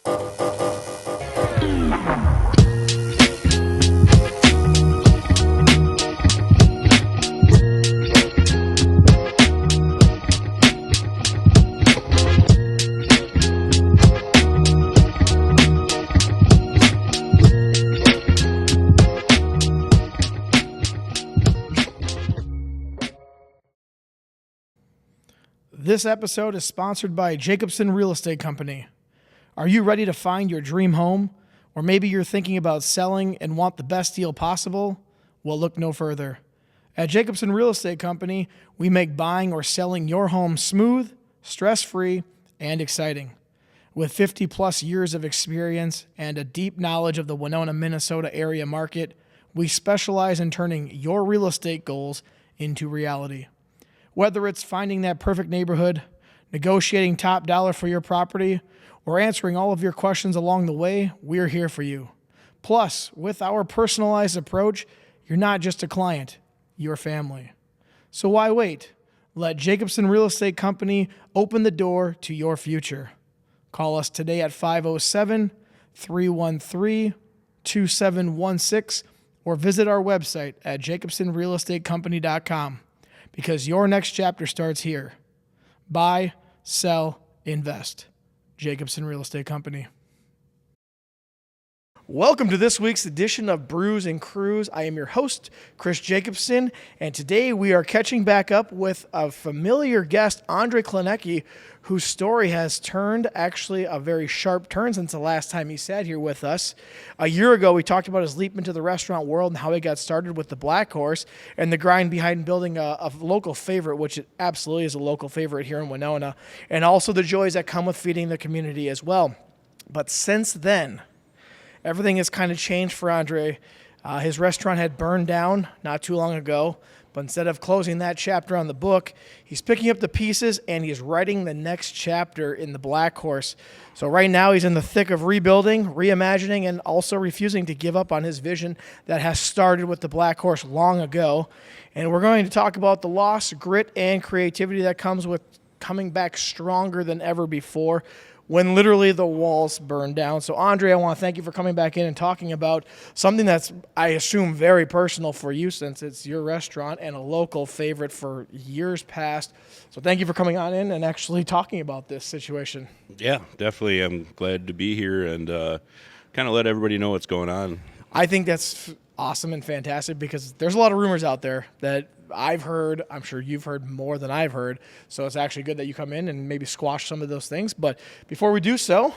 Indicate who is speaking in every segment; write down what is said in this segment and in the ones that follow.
Speaker 1: This episode is sponsored by Jacobson Real Estate Company. Are you ready to find your dream home? Or maybe you're thinking about selling and want the best deal possible? Well, look no further. At Jacobson Real Estate Company, we make buying or selling your home smooth, stress-free, and exciting. With 50-plus years of experience and a deep knowledge of the Winona, Minnesota area market, we specialize in turning your real estate goals into reality. Whether it's finding that perfect neighborhood, negotiating top dollar for your property, or answering all of your questions along the way, we're here for you. Plus, with our personalized approach, you're not just a client, you're family. So why wait? Let Jacobson Real Estate Company open the door to your future. Call us today at 507-313-2716 or visit our website at jacobsonrealestatecompany.com. Because your next chapter starts here. Buy, sell, invest. Jacobson Real Estate Company. Welcome to this week's edition of Brews Cruise. I am your host, Chris Jacobson, and today we are catching back up with a familiar guest, Andre Klonecki, whose story has turned actually a very sharp turn since the last time he sat here with us. A year ago, we talked about his leap into the restaurant world and how he got started with the Blackhorse and the grind behind building a local favorite, which it absolutely is a local favorite here in Winona, and also the joys that come with feeding the community as well. But since then, everything has kind of changed for Andre. His restaurant had burned down not too long ago, but instead of closing that chapter on the book, he's picking up the pieces and he's writing the next chapter in the Blackhorse. So right now he's in the thick of rebuilding, reimagining, and also refusing to give up on his vision that has started with the Blackhorse long ago. And we're going to talk about the loss, grit, and creativity that comes with coming back stronger than ever before, when literally the walls burned down. So, Andre, I want to thank you for coming back in and talking about something that's, I assume, very personal for you since it's your restaurant and a local favorite for years past. So thank you for coming on in and actually talking about this situation.
Speaker 2: Yeah, definitely. I'm glad to be here and kind of let everybody know what's going on.
Speaker 1: I think that's awesome and fantastic because there's a lot of rumors out there that I've heard. I'm sure you've heard more than I've heard. So it's actually good that you come in and maybe squash some of those things. But before we do so,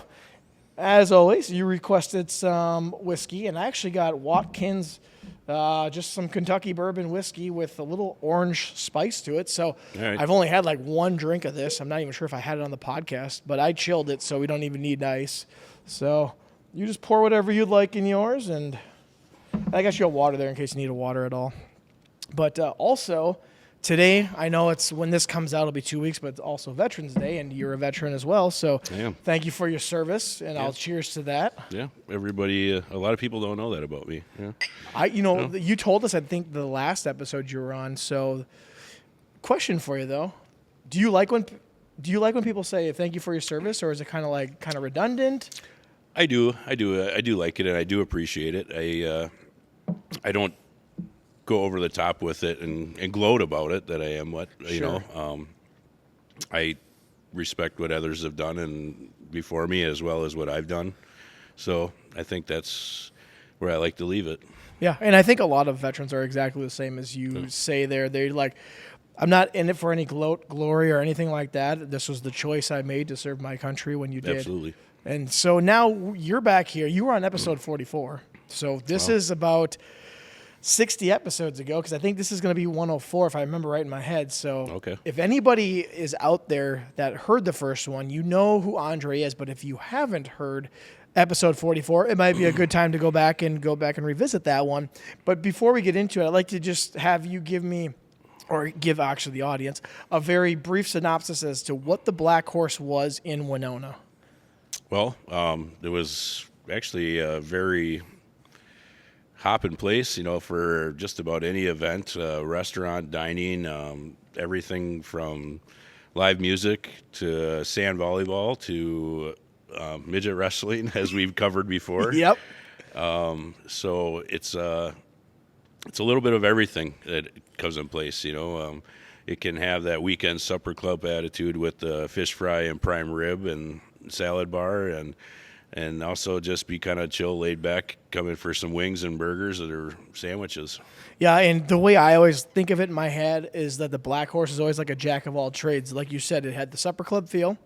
Speaker 1: as always, you requested some whiskey, and I actually got Watkins, just some Kentucky bourbon whiskey with a little orange spice to it. So right. I've only had like one drink of this. I'm not even sure if I had it on the podcast, but I chilled it so we don't even need ice. So you just pour whatever you'd like in yours, and I guess you have water there in case you need a water at all. But also, today, I know it's when this comes out, it'll be 2 weeks, but it's also Veterans Day, and you're a veteran as well. So thank you for your service, and I'll cheers to that.
Speaker 2: Yeah, everybody, a lot of people don't know that about me. Yeah.
Speaker 1: You told us, I think, the last episode you were on. So, question for you, though. Do you like when people say thank you for your service, or is it kind of redundant?
Speaker 2: I do like it, and I do appreciate it. I don't go over the top with it and gloat about it that I am I respect what others have done and before me as well as what I've done. So I think that's where I like to leave it.
Speaker 1: Yeah, and I think a lot of veterans are exactly the same as you say there. They're like, I'm not in it for any glory or anything like that. This was the choice I made to serve my country when you did.
Speaker 2: Absolutely.
Speaker 1: And so now you're back here. You were on episode 44. So this is about 60 episodes ago, because I think this is going to be 104 if I remember right in my head. So If anybody is out there that heard the first one, you know who Andre is. But if you haven't heard episode 44, it might be a good time to go back and revisit that one. But before we get into it, I'd like to just have you give me, or give actually the audience, a very brief synopsis as to what the Blackhorse was in Winona.
Speaker 2: Well, it was actually a very hopping place, for just about any event, restaurant, dining, everything from live music to sand volleyball to midget wrestling, as we've covered before.
Speaker 1: Yep.
Speaker 2: So it's a little bit of everything that comes in place. It can have that weekend supper club attitude with the fish fry and prime rib and salad bar, and also just be kind of chill, laid back, come in for some wings and burgers or sandwiches.
Speaker 1: Yeah, and the way I always think of it in my head is that the Blackhorse is always like a jack of all trades. Like you said, it had the supper club feel.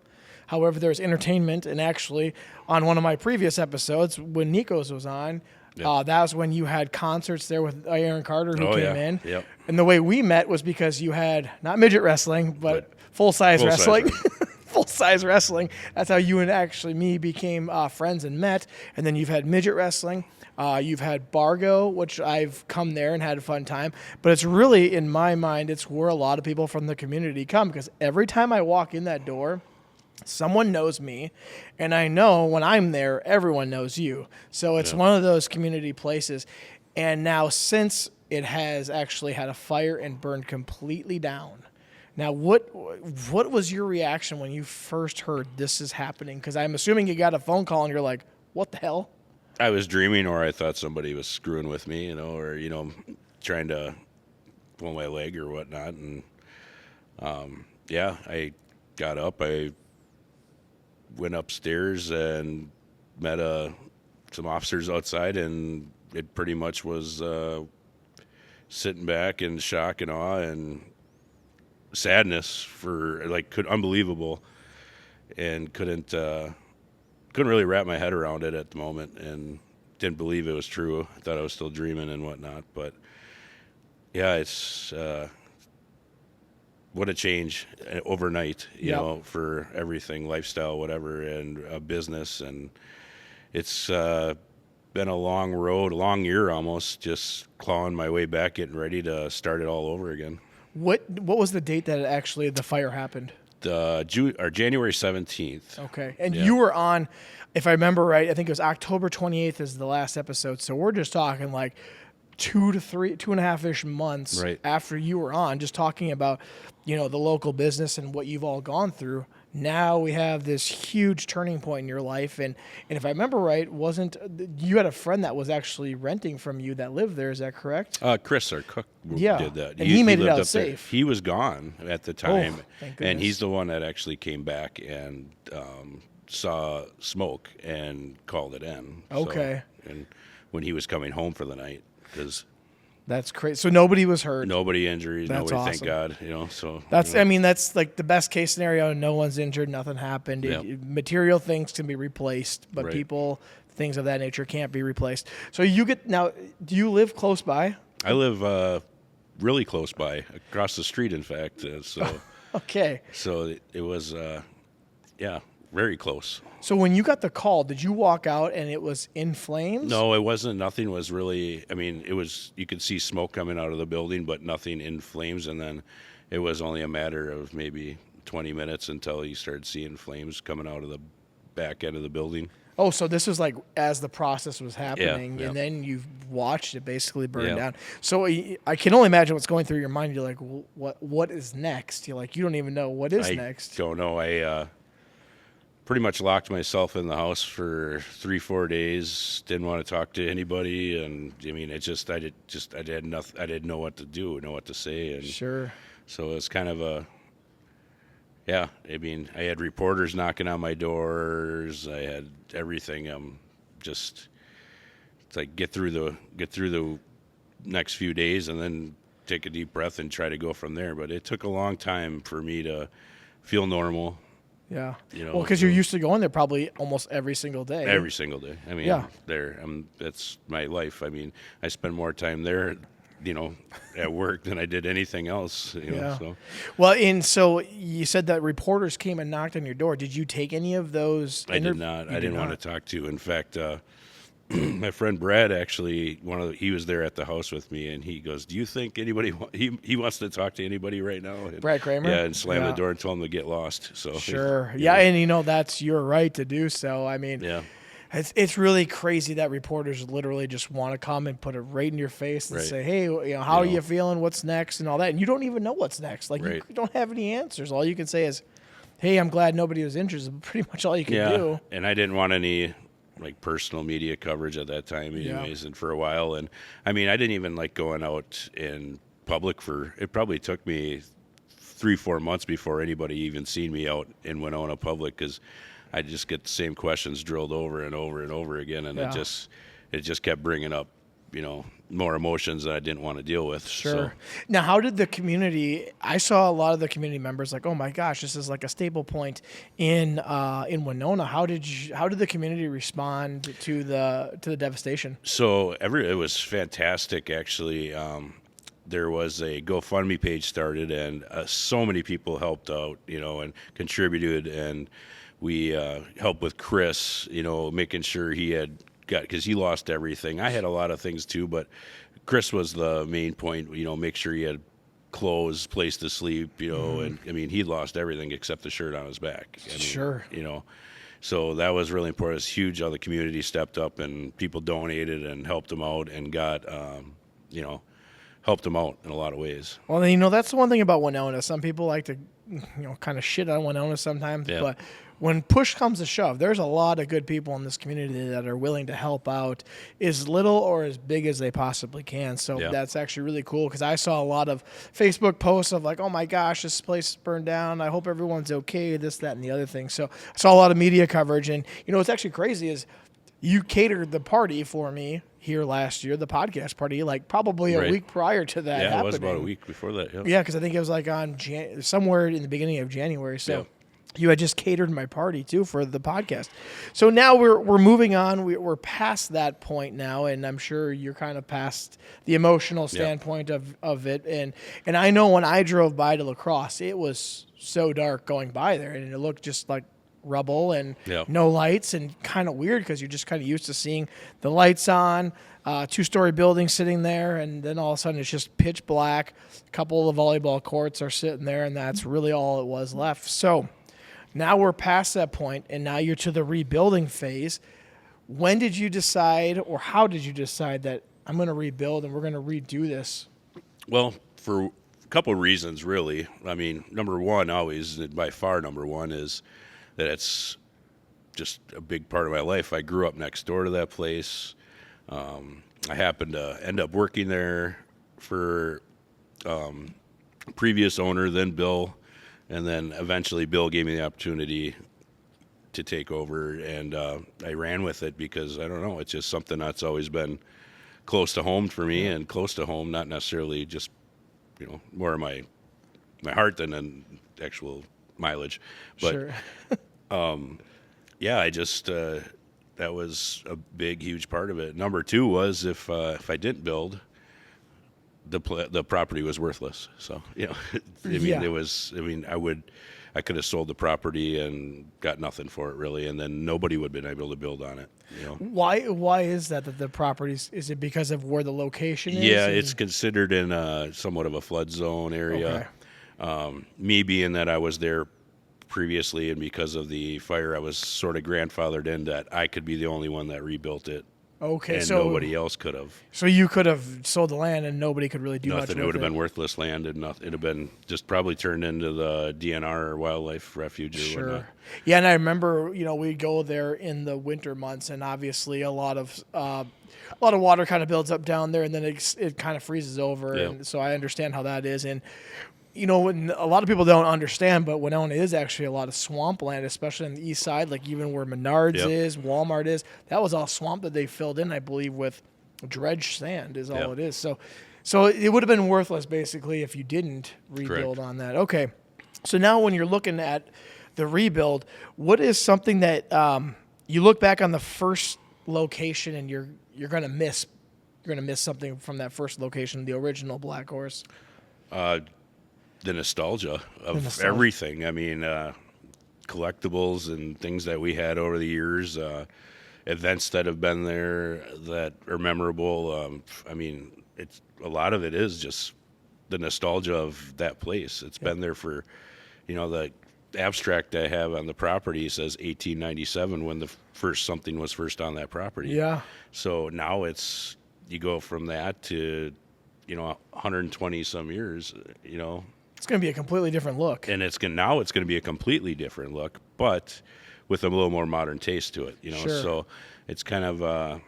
Speaker 1: However, there's entertainment, and actually on one of my previous episodes when Nico's was on, that was when you had concerts there with Aaron Carter who came in.
Speaker 2: Yep.
Speaker 1: And the way we met was because you had not midget wrestling, but full-size wrestling. Full-size wrestling. That's how you and actually me became friends and met. And then you've had midget wrestling. You've had Bargo, which I've come there and had a fun time. But it's really, in my mind, it's where a lot of people from the community come, because every time I walk in that door, someone knows me, and I know when I'm there, everyone knows you. So it's one of those community places. And now, since it has actually had a fire and burned completely down, now what was your reaction when you first heard this is happening? Because I'm assuming you got a phone call and you're like, what the hell?
Speaker 2: I was dreaming, or I thought somebody was screwing with me, or trying to pull my leg or whatnot. And I got up. I went upstairs and met some officers outside, and it pretty much was sitting back in shock and awe and sadness for unbelievable, and couldn't really wrap my head around it at the moment, and didn't believe it was true. I thought I was still dreaming and whatnot. But it's what a change overnight, for everything, lifestyle, whatever, and a business. And it's been a long road, a long year almost, just clawing my way back, getting ready to start it all over again.
Speaker 1: What was the date that actually the fire happened?
Speaker 2: January 17th.
Speaker 1: Okay. And you were on, if I remember right, I think it was October 28th is the last episode. So we're just talking like 2.5-ish months after you were on, just talking about, the local business and what you've all gone through. Now we have this huge turning point in your life. And if I remember right, you had a friend that was actually renting from you that lived there. Is that correct?
Speaker 2: Chris, our cook, did that.
Speaker 1: And he made it out
Speaker 2: safe.
Speaker 1: safe.
Speaker 2: He was gone at the time.
Speaker 1: Thank
Speaker 2: and he's the one that actually came back and saw smoke and called it in.
Speaker 1: Okay.
Speaker 2: So, and when he was coming home for the night, because
Speaker 1: that's crazy. So nobody was hurt.
Speaker 2: Nobody injuries.
Speaker 1: That's
Speaker 2: nobody,
Speaker 1: awesome.
Speaker 2: thank God. So
Speaker 1: that's. I mean, that's like the best case scenario. No one's injured. Nothing happened. Material things can be replaced, but people, things of that nature, can't be replaced. So now. Do you live close by?
Speaker 2: I live really close by, across the street. In fact,
Speaker 1: okay.
Speaker 2: So it was, very close.
Speaker 1: So when you got the call, did you walk out and it was in flames?
Speaker 2: No, it wasn't. Nothing was really, it was, you could see smoke coming out of the building, but nothing in flames. And then it was only a matter of maybe 20 minutes until you started seeing flames coming out of the back end of the building.
Speaker 1: Oh, so this was like as the process was happening,
Speaker 2: and
Speaker 1: then you've watched it basically burn down. So I can only imagine what's going through your mind. You're like, what is next? You're like, you don't even know what is next.
Speaker 2: I don't know. I pretty much locked myself in the house for 3-4 days. Didn't want to talk to anybody, and I didn't know what to do, know what to say, and
Speaker 1: sure.
Speaker 2: So it was kind of I had reporters knocking on my doors. I had everything. It's like get through the next few days, and then take a deep breath and try to go from there. But it took a long time for me to feel normal.
Speaker 1: Yeah. Well, because you're used to going there probably almost every single day.
Speaker 2: Every single day. That's my life. I spend more time there, at work than I did anything else. So.
Speaker 1: Well, so you said that reporters came and knocked on your door. Did you take any of those?
Speaker 2: I did not. I didn't want to talk to. In fact, my friend Brad actually, he was there at the house with me, and he goes, "Do you think anybody he wants to talk to anybody right now?" And,
Speaker 1: Brad Kramer.
Speaker 2: Yeah, and slammed the door and told him to get lost. So
Speaker 1: sure, and that's your right to do so. It's really crazy that reporters literally just want to come and put it right in your face and say, "Hey, how are you feeling? What's next?" and all that, and you don't even know what's next. Like you don't have any answers. All you can say is, hey, I'm glad nobody was interested, but pretty much all you could do.
Speaker 2: And I didn't want any like personal media coverage at that time anyways, and for a while. And I mean, I didn't even like going out in public it probably took me 3-4 months before anybody even seen me out in Winona public, because I just get the same questions drilled over and over and over again, and it just kept bringing up, more emotions that I didn't want to deal with.
Speaker 1: Sure.
Speaker 2: So,
Speaker 1: now, how did the community? I saw a lot of the community members like, "Oh my gosh, this is like a staple point in Winona." How did the community respond to the devastation?
Speaker 2: so it was fantastic actually. There was a GoFundMe page started, and so many people helped out, and contributed, and we helped with Chris, making sure he had because he lost everything. I had a lot of things too, but Chris was the main point, make sure he had clothes, place to sleep, and I mean, he lost everything except the shirt on his back. I mean,
Speaker 1: Sure.
Speaker 2: So that was really important. It was huge how the community stepped up and people donated and helped him out and got, helped him out in a lot of ways.
Speaker 1: Well, that's the one thing about Winona. Some people like to, kind of shit on Winona sometimes, but when push comes to shove, there's a lot of good people in this community that are willing to help out as little or as big as they possibly can. So that's actually really cool, because I saw a lot of Facebook posts of like, oh my gosh, this place is burned down. I hope everyone's okay, this, that, and the other thing. So I saw a lot of media coverage. And, what's actually crazy is you catered the party for me here last year, the podcast party, like probably a week prior to that happening.
Speaker 2: It was about a week before that.
Speaker 1: Yeah, because I think it was like on somewhere in the beginning of January. So you had just catered my party too for the podcast. So now we're moving on. We're past that point now, and I'm sure you're kind of past the emotional standpoint of it. And I know when I drove by to La Crosse, it was so dark going by there, and it looked just like rubble and no lights, and kind of weird because you're just kind of used to seeing the lights on, 2-story building sitting there, and then all of a sudden it's just pitch black. A couple of the volleyball courts are sitting there, and that's really all it was left. So now we're past that point, and now you're to the rebuilding phase. When did you decide, or how did you decide that I'm going to rebuild and we're going to redo this?
Speaker 2: Well, for a couple of reasons, really. I mean, number one, always, by far number one, is that it's just a big part of my life. I grew up next door to that place. I happened to end up working there for previous owner, then Bill, and then eventually Bill gave me the opportunity to take over, and I ran with it because, I don't know, it's just something that's always been close to home for me, and close to home, not necessarily just, more of my heart than an actual mileage. But
Speaker 1: Sure.
Speaker 2: I just that was a big, huge part of it. Number two was if I didn't build, the property was worthless. So it was. I mean, I could have sold the property and got nothing for it really, and then nobody would have been able to build on it.
Speaker 1: Why is that the properties? Is it because of where the location is?
Speaker 2: Yeah, it's considered in somewhat of a flood zone area.
Speaker 1: Okay.
Speaker 2: Me being that I was there previously, and because of the fire, I was sort of grandfathered in that I could be the only one that rebuilt it.
Speaker 1: Okay,
Speaker 2: and
Speaker 1: so
Speaker 2: nobody else could have.
Speaker 1: So you could have sold the land, and nobody could really do
Speaker 2: nothing.
Speaker 1: Much with
Speaker 2: It would have
Speaker 1: it.
Speaker 2: been worthless land, and it'd have been just probably turned into the DNR or wildlife refuge.
Speaker 1: Sure.
Speaker 2: Or whatnot.
Speaker 1: Yeah, and I remember, we'd go there in the winter months, and obviously a lot of water kind of builds up down there, and then it kind of freezes over, and so I understand how that is. And when a lot of people don't understand, but Winona is actually a lot of swampland, especially on the east side, like even where Menards is, Walmart is. That was all swamp that they filled in, I believe, with dredged sand is all it is. So it would have been worthless, basically, if you didn't rebuild on that. Okay. So now when you're looking at the rebuild, what is something that you look back on the first location and you're going to miss? You're going to miss something from that first location, the original Blackhorse?
Speaker 2: The nostalgia of everything. I mean, collectibles and things that we had over the years, events that have been there that are memorable. I mean, it's a lot of it is just the nostalgia of that place. It's been there for, the abstract I have on the property says 1897 when something was first on that property.
Speaker 1: Yeah.
Speaker 2: So now you go from that to, 120 some years,
Speaker 1: It's going to be a completely different look.
Speaker 2: And now it's going to be a completely different look, but with a little more modern taste to it,
Speaker 1: Sure.
Speaker 2: So it's kind of a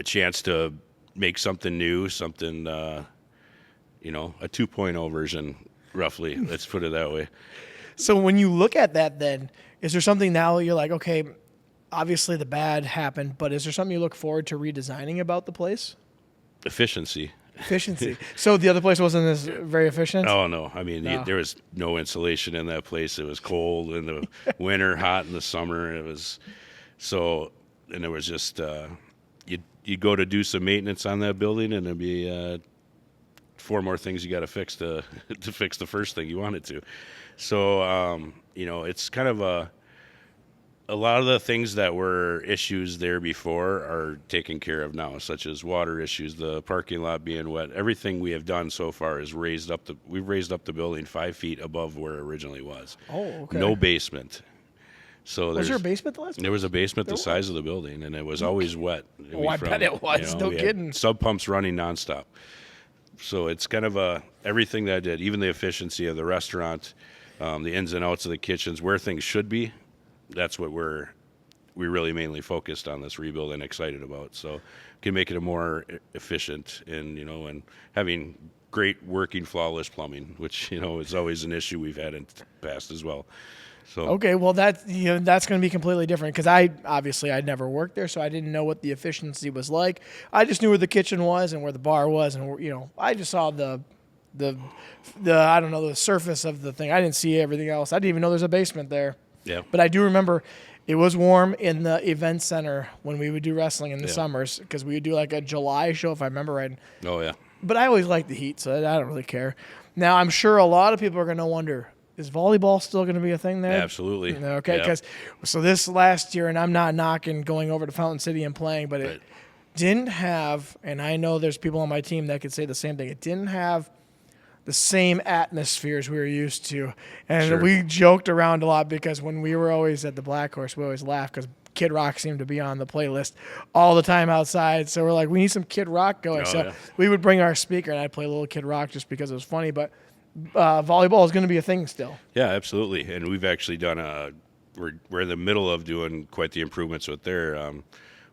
Speaker 2: chance to make something new, something, a 2.0 version, roughly. Let's put it that way.
Speaker 1: So when you look at that, then, is there something now you're like, okay, obviously the bad happened, but is there something you look forward to redesigning about the place?
Speaker 2: Efficiency.
Speaker 1: So the other place wasn't as very efficient?
Speaker 2: Oh, no. I mean, there was no insulation in that place. It was cold in the winter, hot in the summer. It was and there was just, you'd go to do some maintenance on that building, and there'd be 4 more things you got to fix to fix the first thing you wanted to. So, it's kind of a lot of the things that were issues there before are taken care of now, such as water issues, the parking lot being wet. Everything we have done so far is we've raised up the building 5 feet above where it originally was.
Speaker 1: Oh, okay.
Speaker 2: No basement. So
Speaker 1: was there a basement the last time?
Speaker 2: There was a basement the size of the building, and it was always wet.
Speaker 1: Oh, I bet it was. No kidding.
Speaker 2: Sub pumps running nonstop. So it's kind of everything that I did, even the efficiency of the restaurant, the ins and outs of the kitchens, where things should be. That's what we really mainly focused on this rebuild and excited about. So can make it a more efficient and having great working flawless plumbing, which is always an issue we've had in the past as well. So
Speaker 1: okay, well that's going to be completely different because I'd never worked there, so I didn't know what the efficiency was like. I just knew where the kitchen was and where the bar was, and I just saw the I don't know, the surface of the thing. I didn't see everything else. I didn't even know there's a basement there.
Speaker 2: Yeah.
Speaker 1: But I do remember it was warm in the event center when we would do wrestling in the summers because we would do like a July show, if I remember right.
Speaker 2: Oh, yeah.
Speaker 1: But I always liked the heat, so I don't really care. Now, I'm sure a lot of people are going to wonder, is volleyball still going to be a thing there?
Speaker 2: Absolutely.
Speaker 1: Okay, because so this last year, and I'm not knocking going over to Fountain City and playing, but it didn't have, and I know there's people on my team that could say the same thing, it didn't have the same atmospheres we were used to. And we joked around a lot because when we were always at the Blackhorse, we always laughed because Kid Rock seemed to be on the playlist all the time outside. So we're like, we need some Kid Rock going. We would bring our speaker, and I'd play a little Kid Rock just because it was funny. But volleyball is going to be a thing still.
Speaker 2: Yeah, absolutely. And we've actually done we're in the middle of doing quite the improvements with there.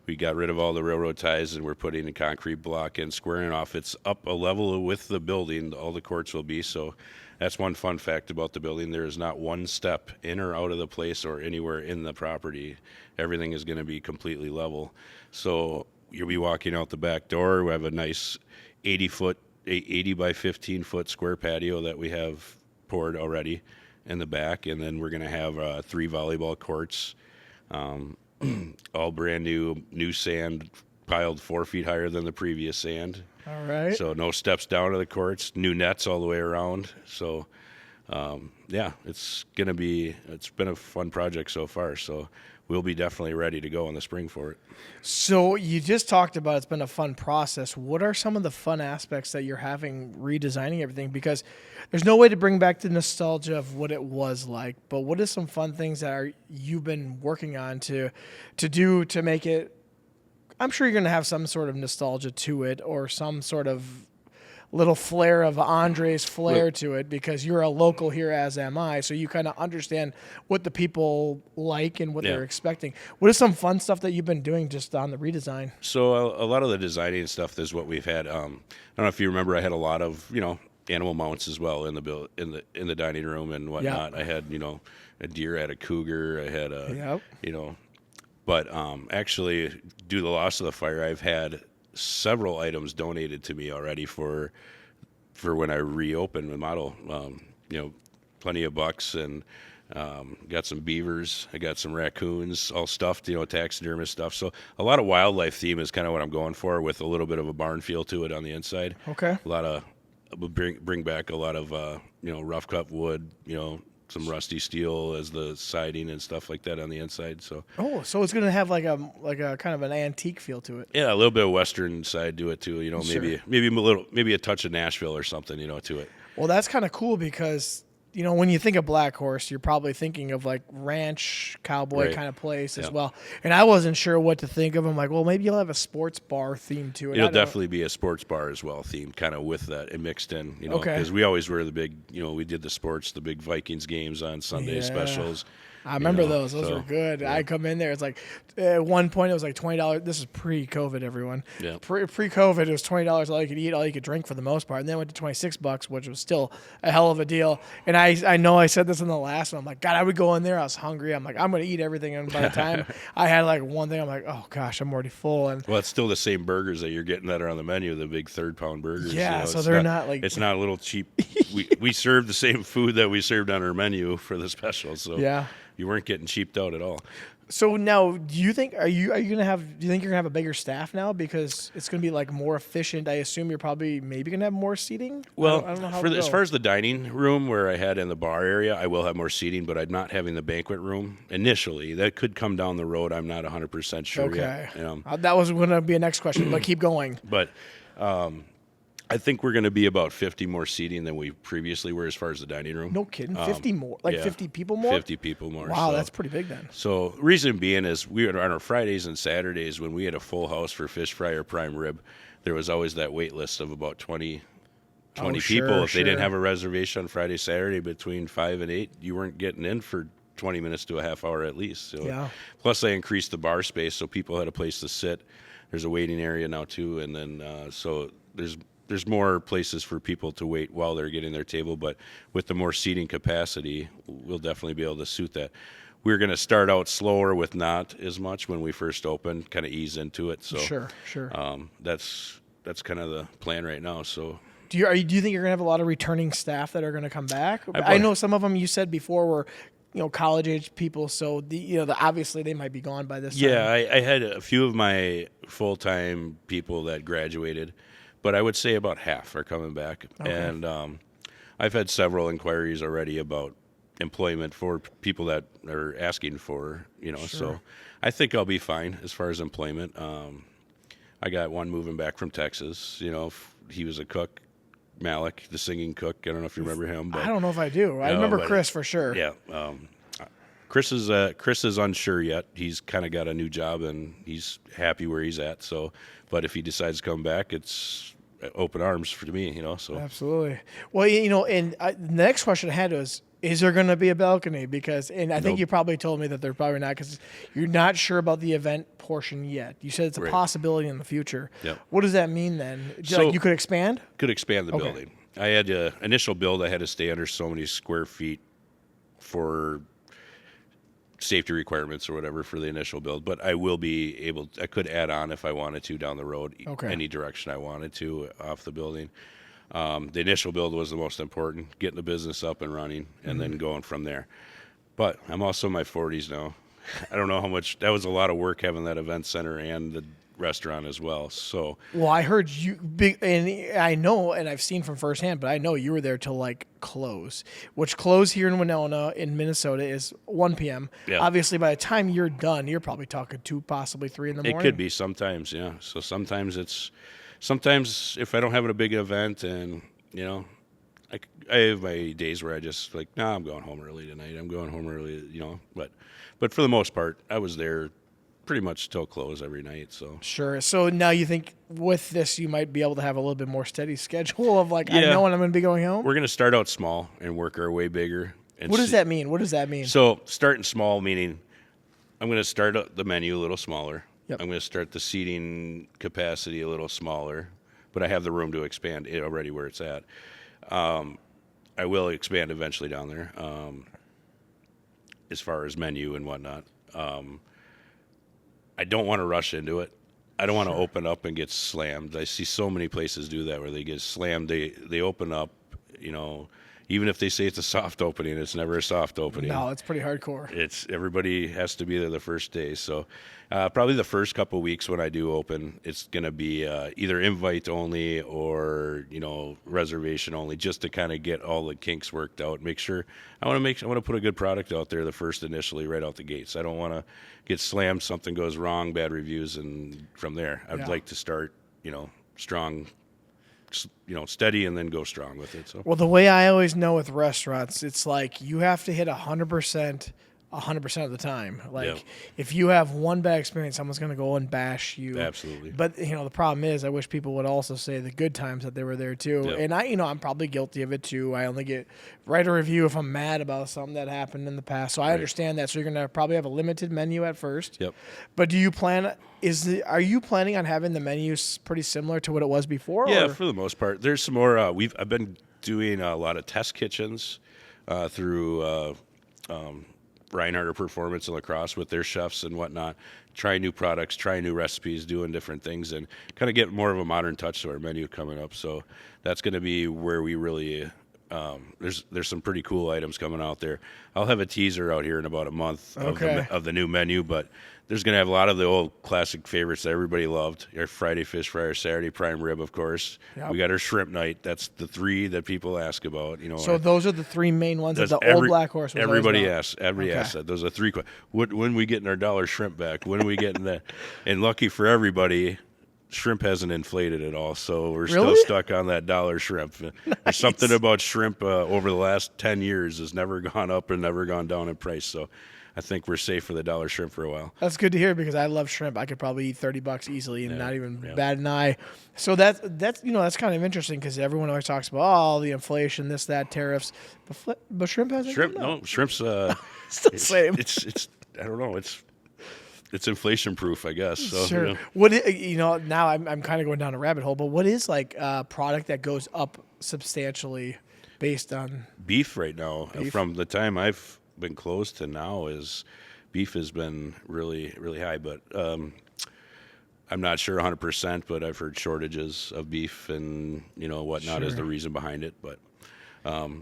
Speaker 2: We got rid of all the railroad ties, and we're putting a concrete block and squaring off. It's up a level with the building, all the courts will be. So that's one fun fact about the building. There is not one step in or out of the place or anywhere in the property. Everything is going to be completely level. So you'll be walking out the back door. We have a nice 80 by 15 foot square patio that we have poured already in the back. And then we're going to have 3 volleyball courts. All brand new sand piled 4 feet higher than the previous sand.
Speaker 1: All right.
Speaker 2: So no steps down to the courts, new nets all the way around. So, it's been a fun project so far. So we'll be definitely ready to go in the spring for it.
Speaker 1: So you just talked about it's been a fun process. What are some of the fun aspects that you're having redesigning everything? Because there's no way to bring back the nostalgia of what it was like, but what are some fun things that you've been working on to do to make it? I'm sure you're going to have some sort of nostalgia to it or some sort of little flair of Andre's flair to it because you're a local here, as am I. So you kind of understand what the people like and what they're expecting. What is some fun stuff that you've been doing just on the redesign?
Speaker 2: So a lot of the designing stuff is what we've had. I don't know if you remember, I had a lot of, animal mounts as well in the dining room and whatnot. I had, a deer, I had a cougar, I had but actually due to the loss of the fire, I've had several items donated to me already for when I reopened the model. Plenty of bucks and got some beavers. I got some raccoons, all stuffed, taxidermist stuff. So a lot of wildlife theme is kind of what I'm going for, with a little bit of a barn feel to it on the inside.
Speaker 1: Okay.
Speaker 2: A lot of bring back a lot of rough cut wood, some rusty steel as the siding and stuff like that on the inside. So
Speaker 1: so it's gonna have like a kind of an antique feel to it.
Speaker 2: Yeah, a little bit of western side to it too. Maybe a touch of Nashville or something, to it.
Speaker 1: Well, that's kind of cool because when you think of Blackhorse, you're probably thinking of like ranch cowboy
Speaker 2: Right.
Speaker 1: kind of place as
Speaker 2: Yeah.
Speaker 1: well. And I wasn't sure what to think of. I'm like, well, maybe you'll have a sports bar theme to it.
Speaker 2: It'll definitely be a sports bar as well, themed kind of with that and mixed in,
Speaker 1: Okay.
Speaker 2: because we always were the big, we did the sports, the big Vikings games on Sunday
Speaker 1: Yeah.
Speaker 2: specials.
Speaker 1: I remember
Speaker 2: know,
Speaker 1: those. Those
Speaker 2: so,
Speaker 1: were good.
Speaker 2: yeah.
Speaker 1: I come in there. It's like at one point it was like $20. This is pre-COVID, everyone.
Speaker 2: Yeah.
Speaker 1: Pre-COVID, it was $20 all you could eat, all you could drink for the most part, and then it went to $26, which was still a hell of a deal. And I know I said this in the last one. I'm like, God, I would go in there. I was hungry. I'm like, I'm going to eat everything. And by the time I had like one thing, I'm like, oh gosh, I'm already full. And
Speaker 2: Well, it's still the same burgers that you're getting that are on the menu, the big 3rd-pound burgers.
Speaker 1: Yeah, so
Speaker 2: it's
Speaker 1: they're not like-
Speaker 2: it's not a little cheap. we served the same food that we served on our menu for the special, so
Speaker 1: yeah.
Speaker 2: you weren't getting cheaped out at all.
Speaker 1: So now, do you think are you gonna have? Do you think you're gonna have a bigger staff now because it's gonna be like more efficient? I assume you're probably maybe gonna have more seating.
Speaker 2: Well,
Speaker 1: I don't know how
Speaker 2: for
Speaker 1: it'll
Speaker 2: as
Speaker 1: go.
Speaker 2: far as the dining room where I had in the bar area, I will have more seating, but I'm not having the banquet room initially. That could come down the road. I'm not 100% sure
Speaker 1: Okay.
Speaker 2: yet.
Speaker 1: That was going to be a next question, but keep going.
Speaker 2: But I think we're going to be about 50 more seating than we previously were as far as the dining room.
Speaker 1: No kidding. 50 more? Like
Speaker 2: yeah.
Speaker 1: 50 people more?
Speaker 2: 50 people more.
Speaker 1: Wow,
Speaker 2: so.
Speaker 1: that's pretty big then.
Speaker 2: So reason being is we were on our Fridays and Saturdays when we had a full house for fish fry or prime rib, there was always that wait list of about 20 people.
Speaker 1: Sure,
Speaker 2: If they didn't
Speaker 1: sure.
Speaker 2: have a reservation on Friday, Saturday between 5 and 8, you weren't getting in for 20 minutes to a half hour at least. So,
Speaker 1: Yeah.
Speaker 2: Plus, I increased the bar space so people had a place to sit. There's a waiting area now too, and then so there's more places for people to wait while they're getting their table. But with the more seating capacity, we'll definitely be able to suit that. We're going to start out slower with not as much when we first open, kind of ease into it. So
Speaker 1: Sure.
Speaker 2: that's kind of the plan right now. So.
Speaker 1: Do you think you're going to have a lot of returning staff that are going to come back?
Speaker 2: I
Speaker 1: I know some of them you said before were, college age people, so obviously they might be gone by this time.
Speaker 2: Yeah, I had a few of my full-time people that graduated, but I would say about half are coming back.
Speaker 1: Okay.
Speaker 2: And I've had several inquiries already about employment for people that are asking for, so I think I'll be fine as far as employment. I got one moving back from Texas. He was a cook, Malik, the singing cook. I don't know if you remember him. But
Speaker 1: I don't know if I do. I
Speaker 2: No,
Speaker 1: remember
Speaker 2: but-
Speaker 1: Chris for sure.
Speaker 2: Yeah. Chris is unsure yet. He's kind of got a new job and he's happy where he's at. So, but if he decides to come back, it's open arms for me. So
Speaker 1: Absolutely. Well, and the next question I had was, is there going to be a balcony? And I think
Speaker 2: Nope.
Speaker 1: you probably told me that they're probably not because you're not sure about the event portion yet. You said it's a
Speaker 2: Right.
Speaker 1: possibility in the future.
Speaker 2: Yep.
Speaker 1: What does that mean then?
Speaker 2: So-
Speaker 1: You could expand?
Speaker 2: could expand the
Speaker 1: Okay.
Speaker 2: building. I had initial build. I had to stay under so many square feet for safety requirements or whatever for the initial build, but I will be able. I could add on if I wanted to down the road,
Speaker 1: Okay.
Speaker 2: any direction I wanted to off the building. The initial build was the most important, getting the business up and running, and then going from there. But I'm also in my 40s now. I don't know how much. That was a lot of work having that event center and the restaurant as well. So
Speaker 1: Well, I heard you big, and I know, and I've seen from firsthand, but I know you were there till like close, which close here in Winona in Minnesota is 1 p.m.
Speaker 2: Yeah.
Speaker 1: Obviously, by the time you're done, you're probably talking 2, possibly 3 in the morning.
Speaker 2: it could be sometimes, yeah. So sometimes if I don't have a big event and, I have my days where I just like, nah, I'm going home early tonight. I'm going home early, but for the most part, I was there pretty much till close every night. So
Speaker 1: Sure. So now you think with this, you might be able to have a little bit more steady schedule of like, I
Speaker 2: Yeah.
Speaker 1: know when I'm going to be going home.
Speaker 2: we're going to start out small and work our way bigger. And
Speaker 1: What does
Speaker 2: see-
Speaker 1: that mean? What does that mean?
Speaker 2: So starting small, meaning I'm going to start out the menu a little smaller.
Speaker 1: Yep.
Speaker 2: I'm going to start the seating capacity a little smaller, but I have the room to expand it already where it's at. I will expand eventually down there as far as menu and whatnot. I don't want to rush into it. I don't want to open up and get slammed. I see so many places do that where they get slammed. They open up, even if they say it's a soft opening, it's never a soft opening.
Speaker 1: No, it's pretty hardcore.
Speaker 2: It's everybody has to be there the first day. So probably the first couple of weeks when I do open, it's going to be either invite only or reservation only, just to kind of get all the kinks worked out. Make sure I want to put a good product out there the first initially right out the gates. I don't want to get slammed, something goes wrong, bad reviews, and from there I'd
Speaker 1: Yeah.
Speaker 2: like to start strong steady and then go strong with it. So
Speaker 1: Well, the way I always know with restaurants, it's like you have to hit 100%. 100% of the time. Like if you have one bad experience, someone's going to go and bash you.
Speaker 2: Absolutely.
Speaker 1: But the problem is I wish people would also say the good times that they were there too.
Speaker 2: Yep.
Speaker 1: And I'm probably guilty of it too. I only write a review if I'm mad about something that happened in the past. So I understand that. So you're going to probably have a limited menu at first.
Speaker 2: Yep.
Speaker 1: But are you planning on having the menus pretty similar to what it was before?
Speaker 2: Yeah,
Speaker 1: or?
Speaker 2: for the most part. There's some more. I've been doing a lot of test kitchens through Reinhardt Performance and Lacrosse with their chefs and whatnot, trying new products, trying new recipes, doing different things, and kind of get more of a modern touch to our menu coming up. So that's going to be where we really there's some pretty cool items coming out there. I'll have a teaser out here in about a month of the new menu, but there's going to have a lot of the old classic favorites that everybody loved. Our Friday fish fry, our Saturday prime rib, of course. Yep. We got our shrimp night. That's the three that people ask about.
Speaker 1: So those are the three main ones that the old Blackhorse was
Speaker 2: everybody asks. Everybody asks that. Those are three. When we getting our $1 shrimp back? When are we getting that? And lucky for everybody, shrimp hasn't inflated at all, so we're still stuck on that $1 shrimp. Nice. There's something about shrimp over the last 10 years has never gone up and never gone down in price. So I think we're safe for the $1 shrimp for a while.
Speaker 1: That's good to hear because I love shrimp. I could probably eat $30 easily and not even bat an eye. So that's kind of interesting because everyone always talks about the inflation, this, that, tariffs, but shrimp hasn't.
Speaker 2: Shrimp's
Speaker 1: still the same.
Speaker 2: It's I don't know. It's inflation proof, I guess. So,
Speaker 1: sure. Now I'm kind of going down a rabbit hole, but what is like a product that goes up substantially based on
Speaker 2: beef right now? From the time I've been closed to now, is beef has been really, really high, but I'm not sure 100%, but I've heard shortages of beef and whatnot is the reason behind it. But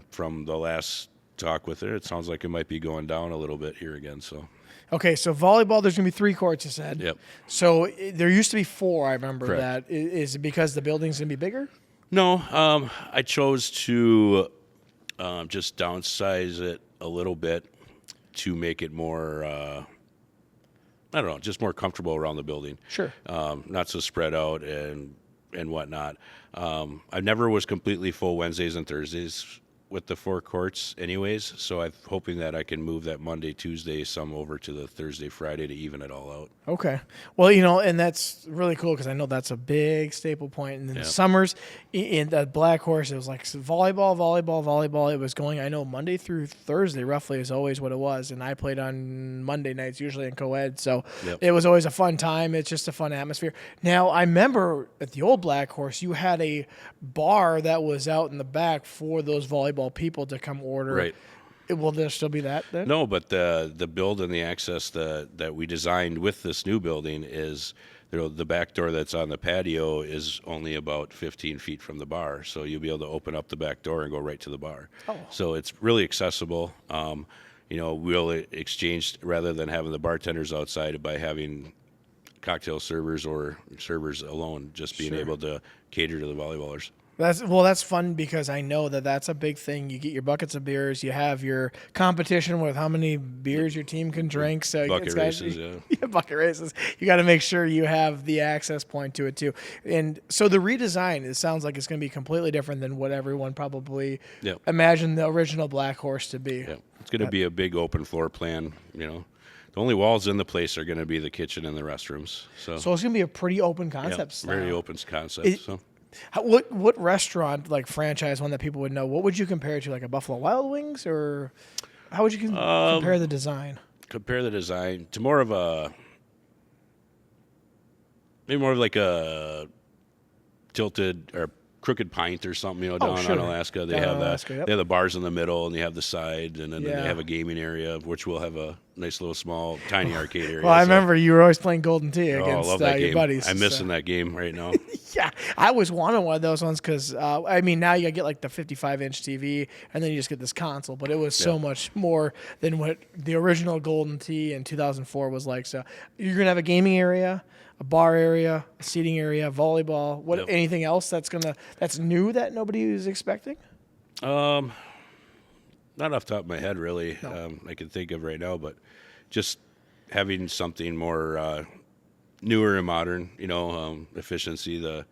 Speaker 2: from the last talk with it sounds like it might be going down a little bit here again. So.
Speaker 1: Okay, so volleyball, there's going to be 3 courts, you said.
Speaker 2: Yep.
Speaker 1: So there used to be 4, I remember.
Speaker 2: Correct.
Speaker 1: That. Is it because the building's going to be bigger?
Speaker 2: No, I chose to just downsize it a little bit to make it more, I don't know, just more comfortable around the building.
Speaker 1: Sure.
Speaker 2: Not so spread out and whatnot. I never was completely full Wednesdays and Thursdays with the 4 courts anyways, so I'm hoping that I can move that Monday, Tuesday some over to the Thursday, Friday to even it all out.
Speaker 1: Okay. Well, and that's really cool because I know that's a big staple point. And in the summers, in the Blackhorse, it was like volleyball. It was going, I know, Monday through Thursday roughly is always what it was. And I played on Monday nights, usually in co-ed. So it was always a fun time. It's just a fun atmosphere. Now, I remember at the old Blackhorse, you had a bar that was out in the back for those volleyball people to come order.
Speaker 2: Right.
Speaker 1: Will there still be that then?
Speaker 2: No, but the build and the access that we designed with this new building is the back door that's on the patio is only about 15 feet from the bar. So you'll be able to open up the back door and go right to the bar. Oh. So it's really accessible. We'll exchange rather than having the bartenders outside by having cocktail servers or servers alone, just being able to cater to the volleyballers.
Speaker 1: That's fun because I know that's a big thing. You get your buckets of beers. You have your competition with how many beers your team can drink. So
Speaker 2: bucket races,
Speaker 1: bucket races. You got to make sure you have the access point to it too. And so the redesign, it sounds like it's going to be completely different than what everyone probably imagined the original Blackhorse to be.
Speaker 2: Yeah. It's going to be a big open floor plan. The only walls in the place are going to be the kitchen and the restrooms. So
Speaker 1: it's going to be a pretty open concept.
Speaker 2: Very open concept.
Speaker 1: What restaurant, like franchise one that people would know, what would you compare it to, like a Buffalo Wild Wings, or how would you compare the design?
Speaker 2: Compare the design to more of like a tilted or crooked pint or something, down on Alaska. They have they have the bars in the middle and they have the side, and then they have a gaming area, which will have a nice little small tiny arcade area.
Speaker 1: Well, I remember you were always playing Golden Tee against your buddies.
Speaker 2: I'm missing that game right now.
Speaker 1: Yeah, I always wanted one of those ones because, now you get like the 55-inch TV and then you just get this console, but it was so much more than what the original Golden Tee in 2004 was like. So you're going to have a gaming area, a bar area, a seating area, volleyball. Anything else that's new that nobody is expecting?
Speaker 2: Not off the top of my head, really. No. I can think of right now, but just having something more newer and modern, efficiency.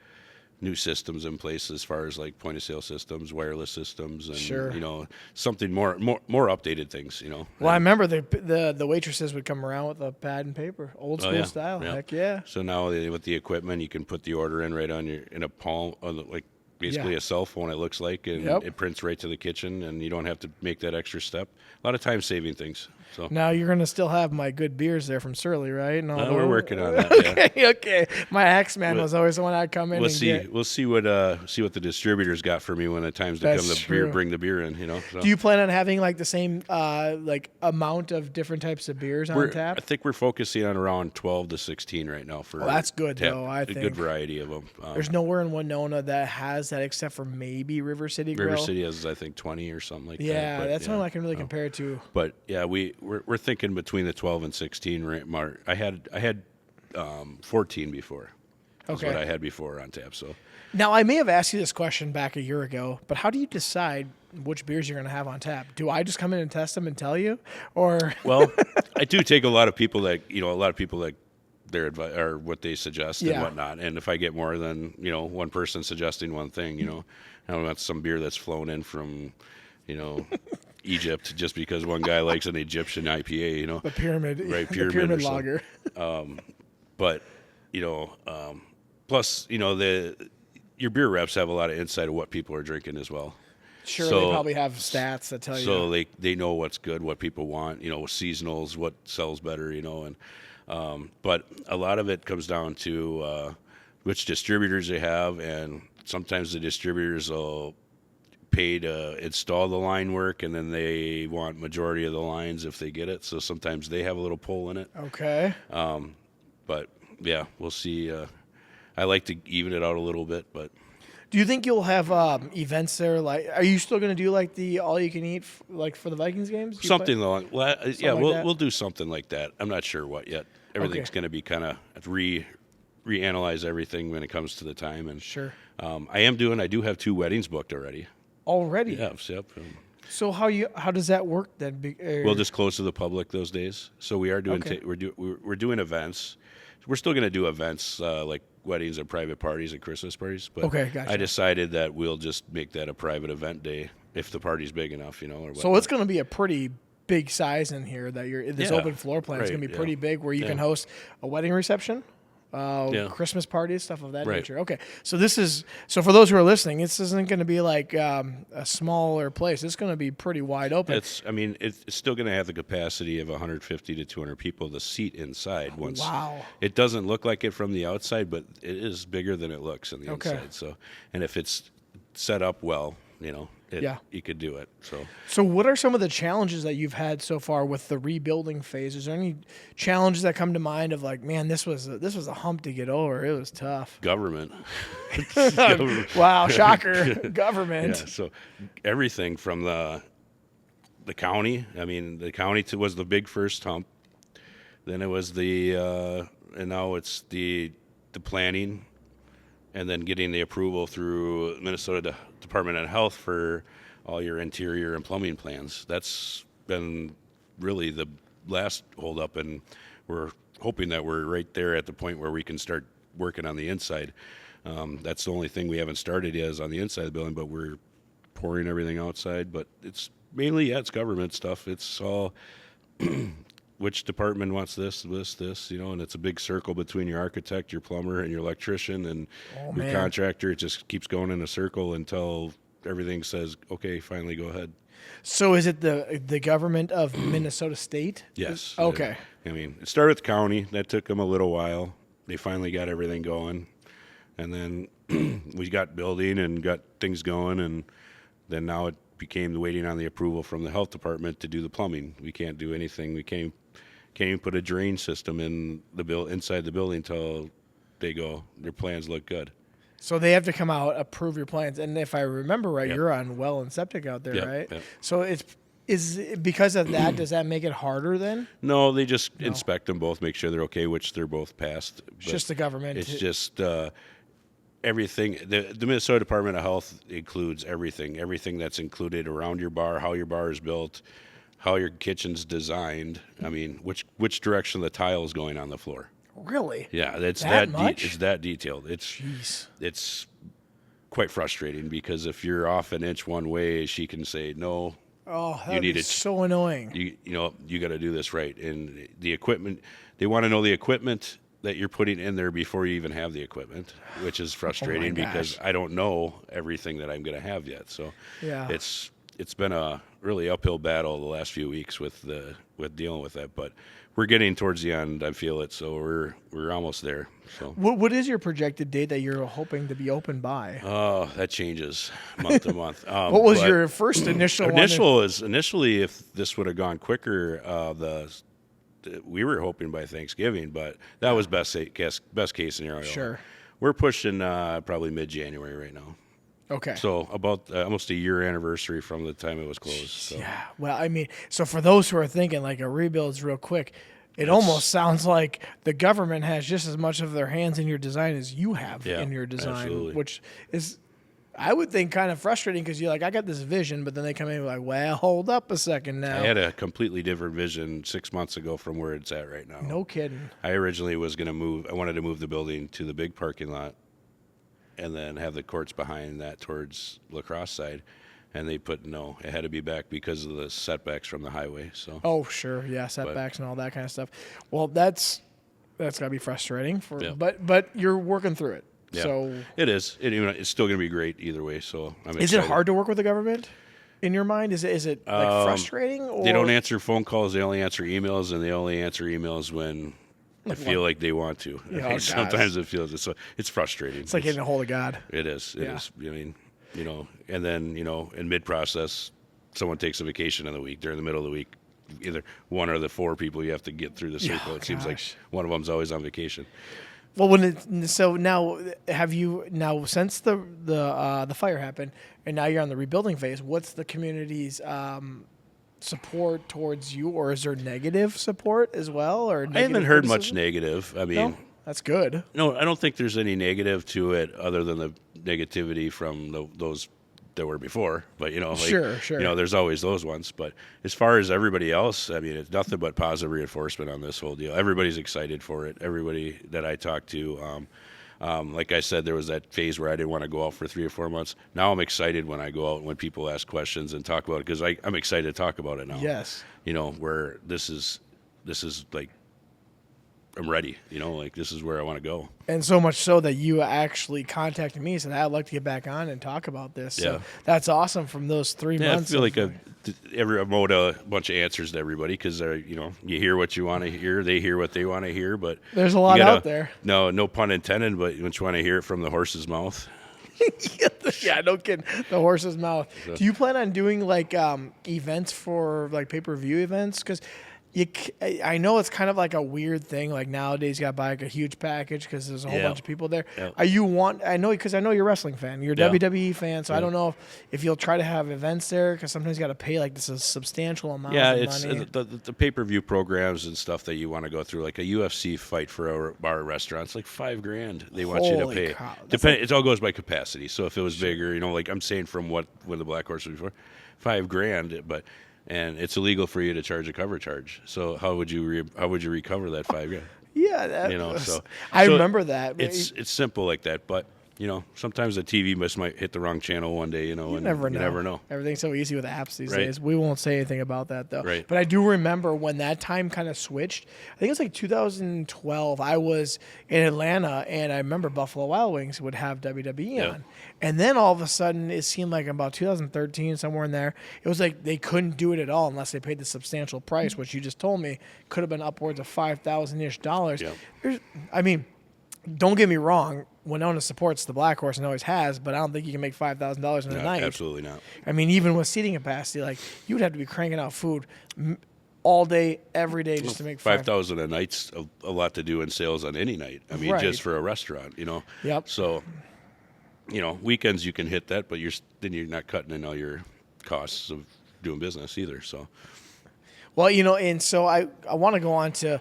Speaker 2: new systems in place as far as like point of sale systems, wireless systems, and
Speaker 1: Sure.
Speaker 2: something more updated things.
Speaker 1: Well, I remember the waitresses would come around with a pad and paper, old school
Speaker 2: yeah.
Speaker 1: style.
Speaker 2: Yeah.
Speaker 1: Heck yeah.
Speaker 2: So now with the equipment, you can put the order in right in a palm, like basically
Speaker 1: Yeah.
Speaker 2: a cell phone, it looks like, and
Speaker 1: Yep.
Speaker 2: it prints right to the kitchen, and you don't have to make that extra step. A lot of time saving things. So
Speaker 1: Now you're gonna still have my good beers there from Surly, right? No,
Speaker 2: we're working on that. Yeah.
Speaker 1: Okay, okay. My Axeman was always the one I'd come in.
Speaker 2: We'll
Speaker 1: and
Speaker 2: see.
Speaker 1: Get.
Speaker 2: We'll see what the distributors got for me when the time's to come
Speaker 1: That's
Speaker 2: to
Speaker 1: true.
Speaker 2: bring the beer in. So.
Speaker 1: Do you plan on having like the same like amount of different types of beers on
Speaker 2: I
Speaker 1: tap?
Speaker 2: think we're focusing on around 12 to 16 right now for.
Speaker 1: Well, that's good,
Speaker 2: tap,
Speaker 1: though, I
Speaker 2: a
Speaker 1: think.
Speaker 2: good variety of them.
Speaker 1: There's nowhere in Winona that has that except for maybe River City Grill.
Speaker 2: River City has, I think, 20 or something like that.
Speaker 1: Yeah,
Speaker 2: but,
Speaker 1: that's one I can really compare it to.
Speaker 2: But yeah, we're thinking between the 12 and 16 mark. I had 14 before. That's
Speaker 1: Okay.
Speaker 2: what I had before on tap. So
Speaker 1: Now, I may have asked you this question back a year ago, but how do you decide which beers you're going to have on tap? Do I just come in and test them and tell you, or
Speaker 2: well, I do take a lot of people that their advice or what they suggest
Speaker 1: Yeah.
Speaker 2: and whatnot. And if I get more than one person suggesting one thing, I don't want some beer that's flown in from Egypt just because one guy likes an Egyptian IPA.
Speaker 1: the pyramid,
Speaker 2: Right,
Speaker 1: the
Speaker 2: pyramid
Speaker 1: pyramid
Speaker 2: or something.
Speaker 1: lager?
Speaker 2: But plus your beer reps have a lot of insight of what people are drinking as well.
Speaker 1: Sure,
Speaker 2: So-
Speaker 1: they probably have stats that tell you.
Speaker 2: So they know what's good, what people want, seasonals, what sells better, and but a lot of it comes down to which distributors they have, and sometimes the distributors will pay to install the line work, and then they want majority of the lines if they get it. So sometimes they have a little pull in it.
Speaker 1: Okay.
Speaker 2: But yeah, we'll see. I like to even it out a little bit, but
Speaker 1: Do you think you'll have events there? Like, are you still going to do like the all you can eat like for the Vikings games? Do you
Speaker 2: something along. Well, yeah,
Speaker 1: like that?
Speaker 2: we'll do something like that. I'm not sure what yet. Everything's going to be kind of reanalyze everything when it comes to the time. And
Speaker 1: Sure.
Speaker 2: I do have 2 weddings booked already.
Speaker 1: Already.
Speaker 2: Yep.
Speaker 1: So how does that work then?
Speaker 2: We'll just close to the public those days. So we are doing
Speaker 1: Okay.
Speaker 2: we're doing events. We're still going to do events like weddings and private parties and Christmas parties. But
Speaker 1: Okay, gotcha.
Speaker 2: I decided that we'll just make that a private event day if the party's big enough, or what.
Speaker 1: So it's going to be a pretty big size in here. This
Speaker 2: Yeah,
Speaker 1: open floor plan is
Speaker 2: right,
Speaker 1: going to be
Speaker 2: yeah.
Speaker 1: pretty big, where you can host a wedding reception,
Speaker 2: Yeah.
Speaker 1: Christmas parties, stuff of that
Speaker 2: Right.
Speaker 1: nature. Okay, so for those who are listening, this isn't going to be like a smaller place. It's going to be pretty wide open.
Speaker 2: It's still going to have the capacity of 150 to 200 people to seat inside. Once
Speaker 1: Wow.
Speaker 2: it doesn't look like it from the outside, but it is bigger than it looks on the
Speaker 1: Okay.
Speaker 2: inside. So, and if it's set up well,
Speaker 1: Yeah.
Speaker 2: you could do it.
Speaker 1: So what are some of the challenges that you've had so far with the rebuilding phase? Is there any challenges that come to mind of like, man, this was a hump to get over. It was tough.
Speaker 2: Government.
Speaker 1: Wow, shocker. Government.
Speaker 2: Yeah. So everything from the county. I mean, the county was the big first hump. Then it was and now it's the planning, and then getting the approval through Minnesota Department of Health for all your interior and plumbing plans. That's been really the last holdup, and we're hoping that we're right there at the point where we can start working on the inside. That's the only thing we haven't started yet is on the inside of the building, but we're pouring everything outside. But it's mainly, it's government stuff. It's all which department wants this, and it's a big circle between your architect, your plumber, and your electrician, and your
Speaker 1: man.
Speaker 2: contractor. It just keeps going in a circle until everything says, okay, finally go ahead.
Speaker 1: So is it the government of Minnesota State?
Speaker 2: Yes.
Speaker 1: Okay.
Speaker 2: I mean, it started with the county. That took them a little while. They finally got everything going. And then we got building and got things going. And then now it became the waiting on the approval from the health department to do the plumbing. We can't do anything. We can't even put a drain system in inside the building until they go, their plans look good.
Speaker 1: So they have to come out, approve your plans. And if I remember right,
Speaker 2: Yep.
Speaker 1: you're on well and septic out there,
Speaker 2: Yep,
Speaker 1: right?
Speaker 2: yep.
Speaker 1: So is because of that, does that make it harder then?
Speaker 2: No, they just inspect them both, make sure they're okay, which they're both passed.
Speaker 1: It's just the government.
Speaker 2: It's just everything. The Minnesota Department of Health includes everything that's included around your bar, how your bar is built, how your kitchen's designed. I mean, which direction the tile is going on the floor.
Speaker 1: Really?
Speaker 2: Yeah, it's
Speaker 1: That much?
Speaker 2: it's that detailed.
Speaker 1: Jeez.
Speaker 2: It's quite frustrating because if you're off an inch one way, she can say no.
Speaker 1: Oh, that
Speaker 2: You
Speaker 1: would
Speaker 2: need
Speaker 1: be
Speaker 2: it.
Speaker 1: so annoying.
Speaker 2: You got to do this right. And the equipment, they want to know the equipment that you're putting in there before you even have the equipment, which is frustrating because I don't know everything that I'm going to have yet. So
Speaker 1: Yeah.
Speaker 2: it's been a really uphill battle the last few weeks with dealing with that, but we're getting towards the end. I feel it. So we're almost there. So
Speaker 1: What is your projected date that you're hoping to be open by?
Speaker 2: oh, that changes month to month.
Speaker 1: What was your first initial one?
Speaker 2: Initially, if this would have gone quicker, we were hoping by Thanksgiving, but that was best case scenario.
Speaker 1: Sure.
Speaker 2: We're pushing probably mid-January right now.
Speaker 1: Okay.
Speaker 2: So about almost a year anniversary from the time it was closed. So.
Speaker 1: Yeah. Well, I mean, so for those who are thinking like a rebuild's real quick, it almost sounds like the government has just as much of their hands in your design as you have in your design,
Speaker 2: absolutely.
Speaker 1: which is, I would think, kind of frustrating because you're like, I got this vision, but then they come in and like, well, hold up a second now.
Speaker 2: I had a completely different vision 6 months ago from where it's at right now.
Speaker 1: No kidding.
Speaker 2: I originally was going to move. I wanted to move the building to the big parking lot and then have the courts behind that towards lacrosse side. And they put no, it had to be back because of the setbacks from the highway. So
Speaker 1: Oh, sure. Yeah, setbacks and all that kind of stuff. Well, that's got to be frustrating but you're working through it.
Speaker 2: yeah,
Speaker 1: So
Speaker 2: it is. It's still going to be great either way. So I'm
Speaker 1: is
Speaker 2: excited.
Speaker 1: it hard to work with the government in your mind? Is it like frustrating? Or
Speaker 2: They don't answer phone calls. They only answer emails, and they only answer emails when they feel like they want to.
Speaker 1: Oh,
Speaker 2: Sometimes it feels it's frustrating.
Speaker 1: It's like getting a hold of God.
Speaker 2: It is. It is. I mean, and then in mid-process, someone takes a vacation in the week. During the middle of the week, either one or the four people you have to get through the circle.
Speaker 1: Oh,
Speaker 2: it seems like
Speaker 1: gosh.
Speaker 2: one of them's always on vacation.
Speaker 1: Well, so now have you since the fire happened and now you're on the rebuilding phase? What's the community's support towards you, or is there negative support as well? Or
Speaker 2: I haven't heard much negative. I mean,
Speaker 1: No? That's good.
Speaker 2: no, I don't think there's any negative to it other than the negativity from those that were before. But
Speaker 1: Sure.
Speaker 2: there's always those ones. But as far as everybody else, I mean, it's nothing but positive reinforcement on this whole deal. Everybody's excited for it. Everybody that I talked to, like I said, there was that phase where I didn't want to go out for 3 or 4 months. Now I'm excited when I go out and when people ask questions and talk about it because I'm excited to talk about it now.
Speaker 1: Yes.
Speaker 2: Where this is like I'm ready. Like this is where I want to go.
Speaker 1: And so much so that you actually contacted me and said, I'd like to get back on and talk about this. So
Speaker 2: Yeah.
Speaker 1: that's awesome from those 3
Speaker 2: Yeah,
Speaker 1: months.
Speaker 2: I feel like I wrote a bunch of answers to everybody because you hear what you want to hear, they hear what they want to hear, but
Speaker 1: There's a lot out there.
Speaker 2: No pun intended, but you want to hear it from the horse's mouth.
Speaker 1: Yeah, no kidding. The horse's mouth. Do you plan on doing like events for like pay-per-view events? Because I know it's kind of like a weird thing. Like nowadays, you got to buy like a huge package because there's a whole bunch of people there.
Speaker 2: Yeah.
Speaker 1: I know because I know you're a wrestling fan. You're a
Speaker 2: Yeah.
Speaker 1: WWE fan, so I don't know if you'll try to have events there because sometimes you got to pay like this a substantial amount
Speaker 2: Yeah,
Speaker 1: of
Speaker 2: it's
Speaker 1: money.
Speaker 2: the pay-per-view programs and stuff that you want to go through, like a UFC fight for a bar or restaurant. It's like $5,000 they want you to
Speaker 1: Holy
Speaker 2: pay.
Speaker 1: cow. That's
Speaker 2: It all goes by capacity. So if it was bigger, like I'm saying from when the Blackhorse was before, $5,000, and it's illegal for you to charge a cover charge. So how would you recover that $5,000?
Speaker 1: Yeah, that
Speaker 2: So
Speaker 1: I remember that.
Speaker 2: It's simple like that, but sometimes the TV might hit the wrong channel one day.
Speaker 1: You
Speaker 2: And
Speaker 1: never know.
Speaker 2: You never know.
Speaker 1: Everything's so easy with apps these
Speaker 2: Right.
Speaker 1: days. We won't say anything about that though.
Speaker 2: Right.
Speaker 1: But I do remember when that time kind of switched. I think it was like 2012. I was in Atlanta, and I remember Buffalo Wild Wings would have WWE
Speaker 2: Yeah.
Speaker 1: on. And then all of a sudden, it seemed like about 2013, somewhere in there, it was like they couldn't do it at all unless they paid the substantial price, which you just told me could have been upwards of $5,000-ish.
Speaker 2: Yeah.
Speaker 1: I mean, don't get me wrong. Winona supports the Blackhorse and always has, but I don't think you can make $5,000 in a
Speaker 2: No,
Speaker 1: night.
Speaker 2: absolutely not.
Speaker 1: I mean, even with seating capacity, like you would have to be cranking out food all day, every day, just to make
Speaker 2: $5,000 a night's a lot to do in sales on any night. I mean,
Speaker 1: Right.
Speaker 2: just for a restaurant,
Speaker 1: Yep.
Speaker 2: So, weekends you can hit that, but then you're not cutting in all your costs of doing business either. So,
Speaker 1: Well, and so I want to go on to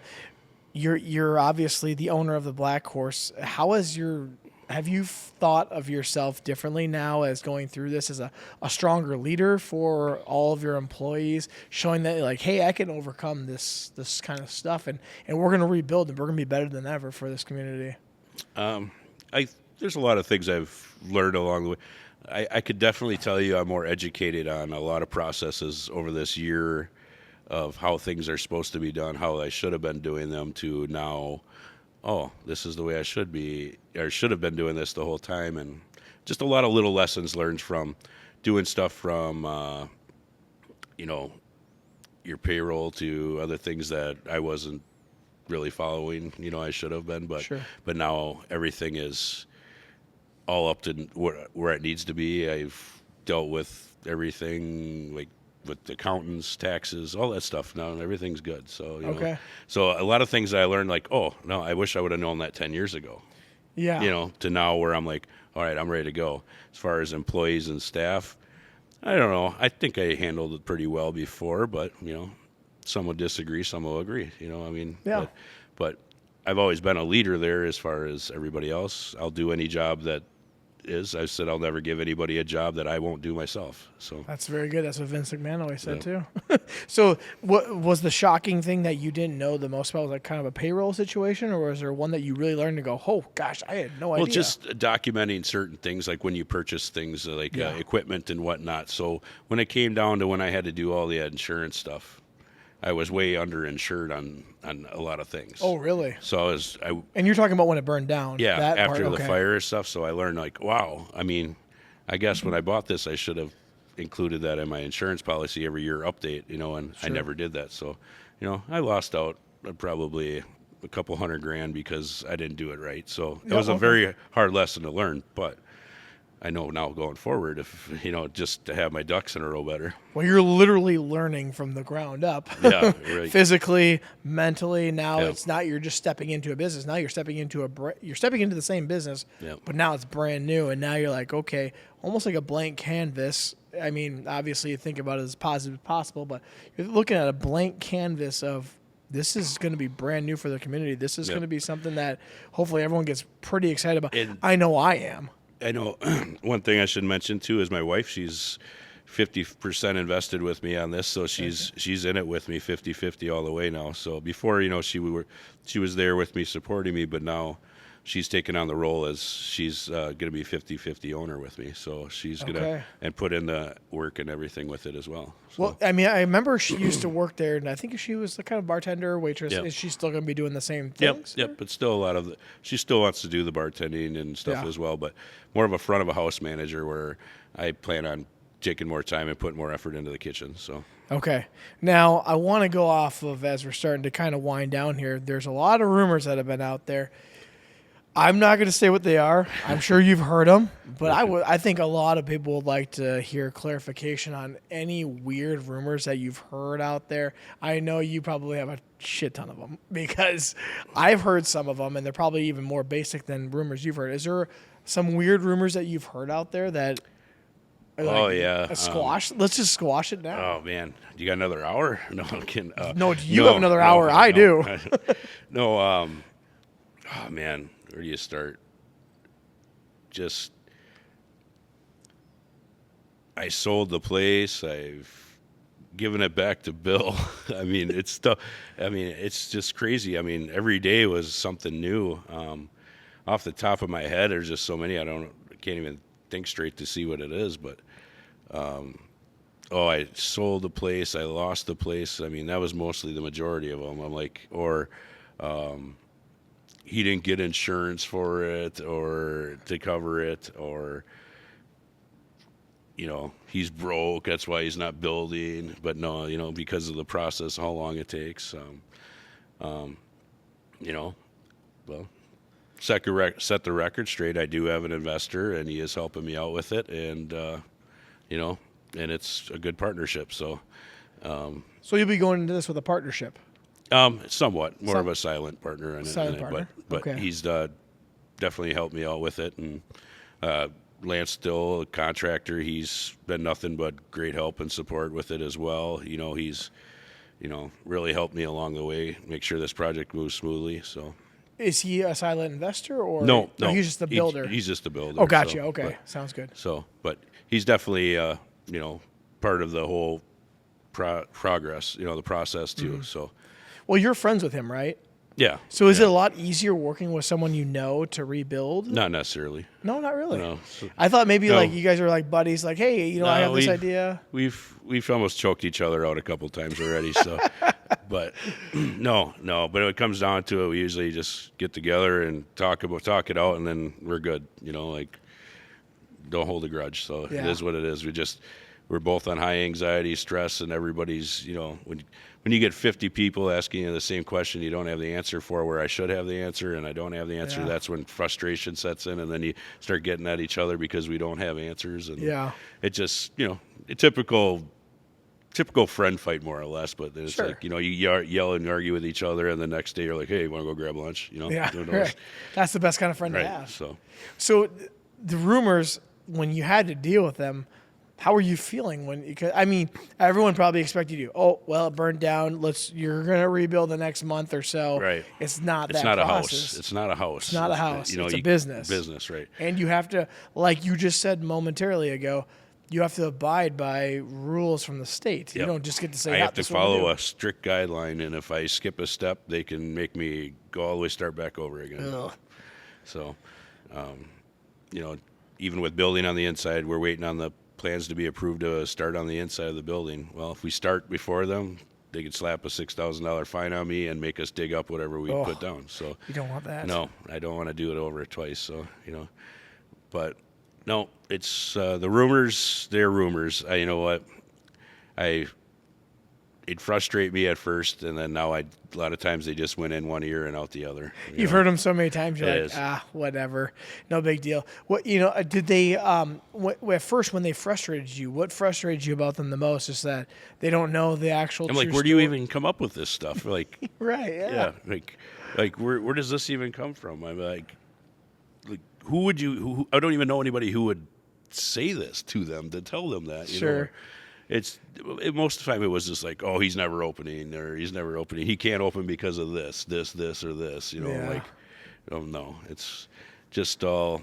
Speaker 1: you're obviously the owner of the Blackhorse. How has your have you thought of yourself differently now as going through this as a stronger leader for all of your employees, showing that like, hey, I can overcome this kind of stuff, and we're going to rebuild, and we're going to be better than ever for this community?
Speaker 2: There's a lot of things I've learned along the way. I could definitely tell you I'm more educated on a lot of processes over this year of how things are supposed to be done, how I should have been doing them, to now, oh, this is the way I should be, or should have been doing this the whole time. And just a lot of little lessons learned from doing stuff from, your payroll to other things that I wasn't really following, I should have been, but
Speaker 1: Sure.
Speaker 2: But now everything is all up to where it needs to be. I've dealt with everything, like with accountants, taxes, all that stuff now, and everything's good. So,
Speaker 1: Okay.
Speaker 2: So a lot of things I learned, like, oh, no, I wish I would have known that 10 years ago.
Speaker 1: Yeah.
Speaker 2: To now where I'm like, all right, I'm ready to go. As far as employees and staff, I don't know. I think I handled it pretty well before, but, some will disagree, some will agree,
Speaker 1: Yeah.
Speaker 2: But I've always been a leader there as far as everybody else. I'll do any job that is. I said I'll never give anybody a job that I won't do myself. So
Speaker 1: That's very good. That's what Vince McMahon always said
Speaker 2: Yeah.
Speaker 1: too. So, what was the shocking thing that you didn't know the most about? Was like kind of a payroll situation, or was there one that you really learned to go, "Oh gosh, I had no idea"?
Speaker 2: Well, just documenting certain things, like when you purchase things like
Speaker 1: Yeah.
Speaker 2: equipment and whatnot. So when it came down to when I had to do all the insurance stuff, I was way underinsured on a lot of things.
Speaker 1: Oh, really?
Speaker 2: So
Speaker 1: And you're talking about when it burned down?
Speaker 2: yeah,
Speaker 1: that
Speaker 2: after
Speaker 1: part?
Speaker 2: the
Speaker 1: Okay.
Speaker 2: fire and stuff. So I learned, like, wow. I mean, I guess when I bought this, I should have included that in my insurance policy every year update, and I
Speaker 1: Sure.
Speaker 2: never did that. So, I lost out probably a couple $100,000 because I didn't do it right. So it
Speaker 1: Yeah,
Speaker 2: was a
Speaker 1: okay.
Speaker 2: very hard lesson to learn, but I know now going forward, if, just to have my ducks in a row better.
Speaker 1: Well, you're literally learning from the ground up.
Speaker 2: Yeah, right.
Speaker 1: Physically, mentally. Now
Speaker 2: Yeah.
Speaker 1: it's not you're just stepping into a business. Now you're stepping into you're stepping into the same business,
Speaker 2: Yeah.
Speaker 1: but now it's brand new. And now you're like, okay, almost like a blank canvas. I mean, obviously you think about it as positive as possible, but you're looking at a blank canvas of this is going to be brand new for the community. This is
Speaker 2: Yeah.
Speaker 1: going to be something that hopefully everyone gets pretty excited about.
Speaker 2: And-
Speaker 1: I know I am.
Speaker 2: I know one thing I should mention too is my wife. She's 50% invested with me on this, so she's in it with me 50-50 all the way now. So before, she was there with me supporting me, but now she's taken on the role as she's going to be 50-50 owner with me. So she's going to
Speaker 1: Okay.
Speaker 2: and put in the work and everything with it as well. So,
Speaker 1: Well, I mean, I remember she used to work there, and I think she was the kind of bartender, waitress.
Speaker 2: Yep.
Speaker 1: Is she still going to be doing the same
Speaker 2: Yep,
Speaker 1: things?
Speaker 2: yep. But still a lot of she still wants to do the bartending and stuff
Speaker 1: Yeah.
Speaker 2: as well, but more of a front of a house manager where I plan on taking more time and putting more effort into the kitchen. So
Speaker 1: Okay. Now, I want to go off of, as we're starting to kind of wind down here, there's a lot of rumors that have been out there. I'm not going to say what they are. I'm sure you've heard them, but I think a lot of people would like to hear clarification on any weird rumors that you've heard out there. I know you probably have a shit ton of them because I've heard some of them, and they're probably even more basic than rumors you've heard. Is there some weird rumors that you've heard out there that? are
Speaker 2: Oh, yeah.
Speaker 1: a squash. Let's just squash it now.
Speaker 2: oh man, you got another hour? No, I'm kidding.
Speaker 1: No, you have another hour. I do.
Speaker 2: No, oh man, where do you start? Just, I sold the place. I've given it back to Bill. I mean, it's tough. I mean, it's just crazy. I mean, every day was something new. Off the top of my head, there's just so many. I can't even think straight to see what it is. But I sold the place. I lost the place. I mean, that was mostly the majority of them. I'm like, or he didn't get insurance for it or to cover it, or he's broke, that's why he's not building. But no, because of the process, how long it takes. Well, set the record straight. I do have an investor, and he is helping me out with it, and and it's a good partnership. So
Speaker 1: So you'll be going into this with a partnership.
Speaker 2: somewhat more of a silent partner in
Speaker 1: Silent
Speaker 2: it,
Speaker 1: partner.
Speaker 2: but
Speaker 1: Okay.
Speaker 2: he's definitely helped me out with it. And Lance Still, a contractor, he's been nothing but great help and support with it as well. He's really helped me along the way, make sure this project moves smoothly. So
Speaker 1: Is he a silent investor or
Speaker 2: No,
Speaker 1: he's just the builder?
Speaker 2: He's just the builder.
Speaker 1: Oh, gotcha.
Speaker 2: So,
Speaker 1: Okay, sounds good.
Speaker 2: but he's definitely part of the whole progress. The process too. So,
Speaker 1: Well, you're friends with him, right?
Speaker 2: yeah.
Speaker 1: So is it a lot easier working with someone you know to rebuild?
Speaker 2: Not necessarily.
Speaker 1: No, not really.
Speaker 2: No.
Speaker 1: I thought maybe
Speaker 2: No.
Speaker 1: like you guys are like buddies, like, hey, I have this idea.
Speaker 2: We've almost choked each other out a couple times already. So, but no. But when it comes down to it, we usually just get together and talk it out, and then we're good. Like don't hold a grudge. So
Speaker 1: Yeah.
Speaker 2: It is what it is. We're both on high anxiety, stress, and everybody's when you get 50 people asking you the same question you don't have the answer for, where I should have the answer and I don't have the answer,
Speaker 1: Yeah.
Speaker 2: that's when frustration sets in, and then you start getting at each other because we don't have answers. And
Speaker 1: Yeah.
Speaker 2: it just, a typical friend fight, more or less. But it's
Speaker 1: Sure.
Speaker 2: like, you yell and argue with each other, and the next day you're like, hey, you want to go grab lunch?
Speaker 1: Yeah,
Speaker 2: Who knows?
Speaker 1: right. That's the best kind of friend to
Speaker 2: Right.
Speaker 1: have.
Speaker 2: So
Speaker 1: The rumors, when you had to deal with them, how were you feeling because everyone probably expected you. Oh, well, it burned down. You're gonna rebuild the next month or so.
Speaker 2: Right.
Speaker 1: It's not
Speaker 2: it's
Speaker 1: that
Speaker 2: not
Speaker 1: process.
Speaker 2: a house. It's not a house.
Speaker 1: It's not a house. It's a business.
Speaker 2: Business, right.
Speaker 1: And you have to, like you just said momentarily ago, you have to abide by rules from the state.
Speaker 2: Yep.
Speaker 1: You don't just get to say,
Speaker 2: I have to
Speaker 1: this is what we
Speaker 2: follow
Speaker 1: do.
Speaker 2: a strict guideline, and if I skip a step, they can make me go all the way, start back over again.
Speaker 1: Ugh.
Speaker 2: So, even with building on the inside, we're waiting on the plans to be approved to start on the inside of the building. Well, if we start before them, they could slap a $6,000 fine on me and make us dig up whatever we put down. So
Speaker 1: You don't want that.
Speaker 2: no, I don't want to do it over twice. So, but no, it's the rumors. They're rumors. You know what? It'd frustrate me at first, and then now a lot of times they just went in one ear and out the other.
Speaker 1: You've heard them so many times. You're
Speaker 2: It
Speaker 1: like,
Speaker 2: is.
Speaker 1: whatever, no big deal. What did they? At first, when they frustrated you, what frustrated you about them the most is that they don't know the actual.
Speaker 2: I'm like,
Speaker 1: true
Speaker 2: where do you
Speaker 1: story.
Speaker 2: even come up with this stuff? Like,
Speaker 1: Right.
Speaker 2: yeah, like where does this even come from? I'm like who would you? Who, I don't even know anybody who would say this to them to tell them that.
Speaker 1: Sure.
Speaker 2: Most of the time it was just like, oh, he's never opening. He can't open because of this, or this.
Speaker 1: Yeah.
Speaker 2: Like, oh no, it's just all.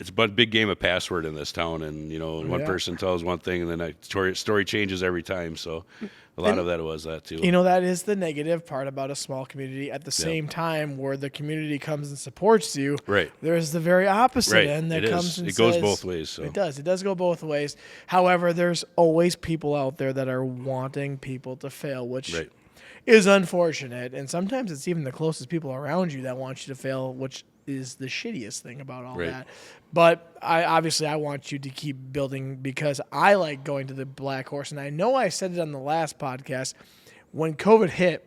Speaker 2: It's a big game of password in this town, and one person tells one thing, and then that story changes every time. So, a lot of that was that too.
Speaker 1: That is the negative part about a small community. At the same time, where the community comes and supports you,
Speaker 2: Right.
Speaker 1: There's the very opposite
Speaker 2: Right.
Speaker 1: end that
Speaker 2: It
Speaker 1: comes
Speaker 2: is.
Speaker 1: and
Speaker 2: It goes
Speaker 1: says-
Speaker 2: both ways. So.
Speaker 1: It does. It does go both ways. However, there's always people out there that are wanting people to fail, which
Speaker 2: Right.
Speaker 1: is unfortunate. And sometimes it's even the closest people around you that want you to fail, which is the shittiest thing about all
Speaker 2: Right.
Speaker 1: that. But I want you to keep building because I like going to the Blackhorse. And I know I said it on the last podcast. When COVID hit,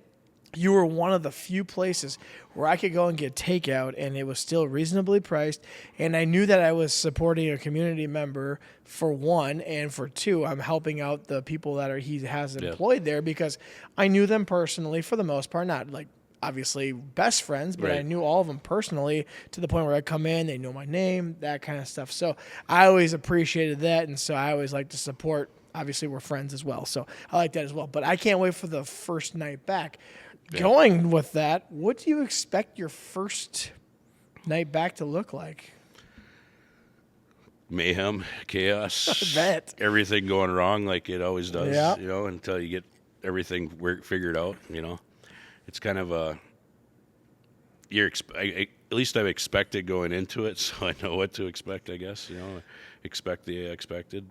Speaker 1: you were one of the few places where I could go and get takeout and it was still reasonably priced. And I knew that I was supporting a community member, for one, and for two, I'm helping out the people that he has employed there because I knew them personally for the most part, not like obviously best friends, but
Speaker 2: Right.
Speaker 1: I knew all of them personally to the point where I come in, they know my name, that kind of stuff. So I always appreciated that. And so I always like to support. Obviously, we're friends as well. So I like that as well. But I can't wait for the first night back.
Speaker 2: Yeah.
Speaker 1: Going with that, what do you expect your first night back to look like?
Speaker 2: Mayhem, chaos,
Speaker 1: I bet.
Speaker 2: everything going wrong like it always does.
Speaker 1: Yeah.
Speaker 2: Until you get everything figured out. It's kind of a. At least I've expected going into it, so I know what to expect. I guess expect the expected.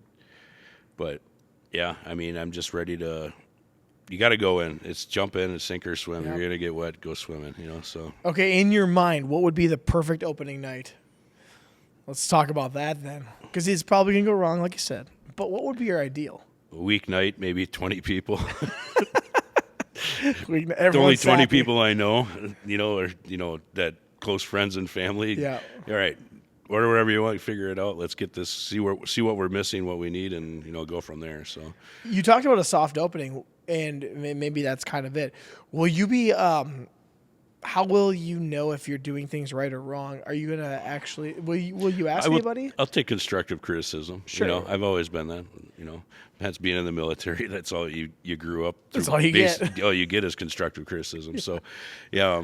Speaker 2: But yeah, I'm just ready to. You got to go in. It's jump in and sink or swim.
Speaker 1: Yep.
Speaker 2: You're gonna get wet, go swimming. So.
Speaker 1: Okay, in your mind, what would be the perfect opening night? Let's talk about that then, because it's probably gonna go wrong, like you said. But what would be your ideal?
Speaker 2: A weeknight, maybe 20 people. Only
Speaker 1: Everyone's
Speaker 2: 20
Speaker 1: happy.
Speaker 2: people I know, or that close friends and family.
Speaker 1: Yeah.
Speaker 2: All right. Order whatever you want, figure it out. Let's get this. See what we're missing, what we need, and go from there. So
Speaker 1: You talked about a soft opening, and maybe that's kind of it. Will you be? How will you know if you're doing things right or wrong? Are you gonna actually? Will you ask anybody?
Speaker 2: I'll take constructive criticism.
Speaker 1: Sure.
Speaker 2: I've always been that. That's being in the military. That's all you grew up.
Speaker 1: That's all you get.
Speaker 2: All you get is constructive criticism. So, yeah,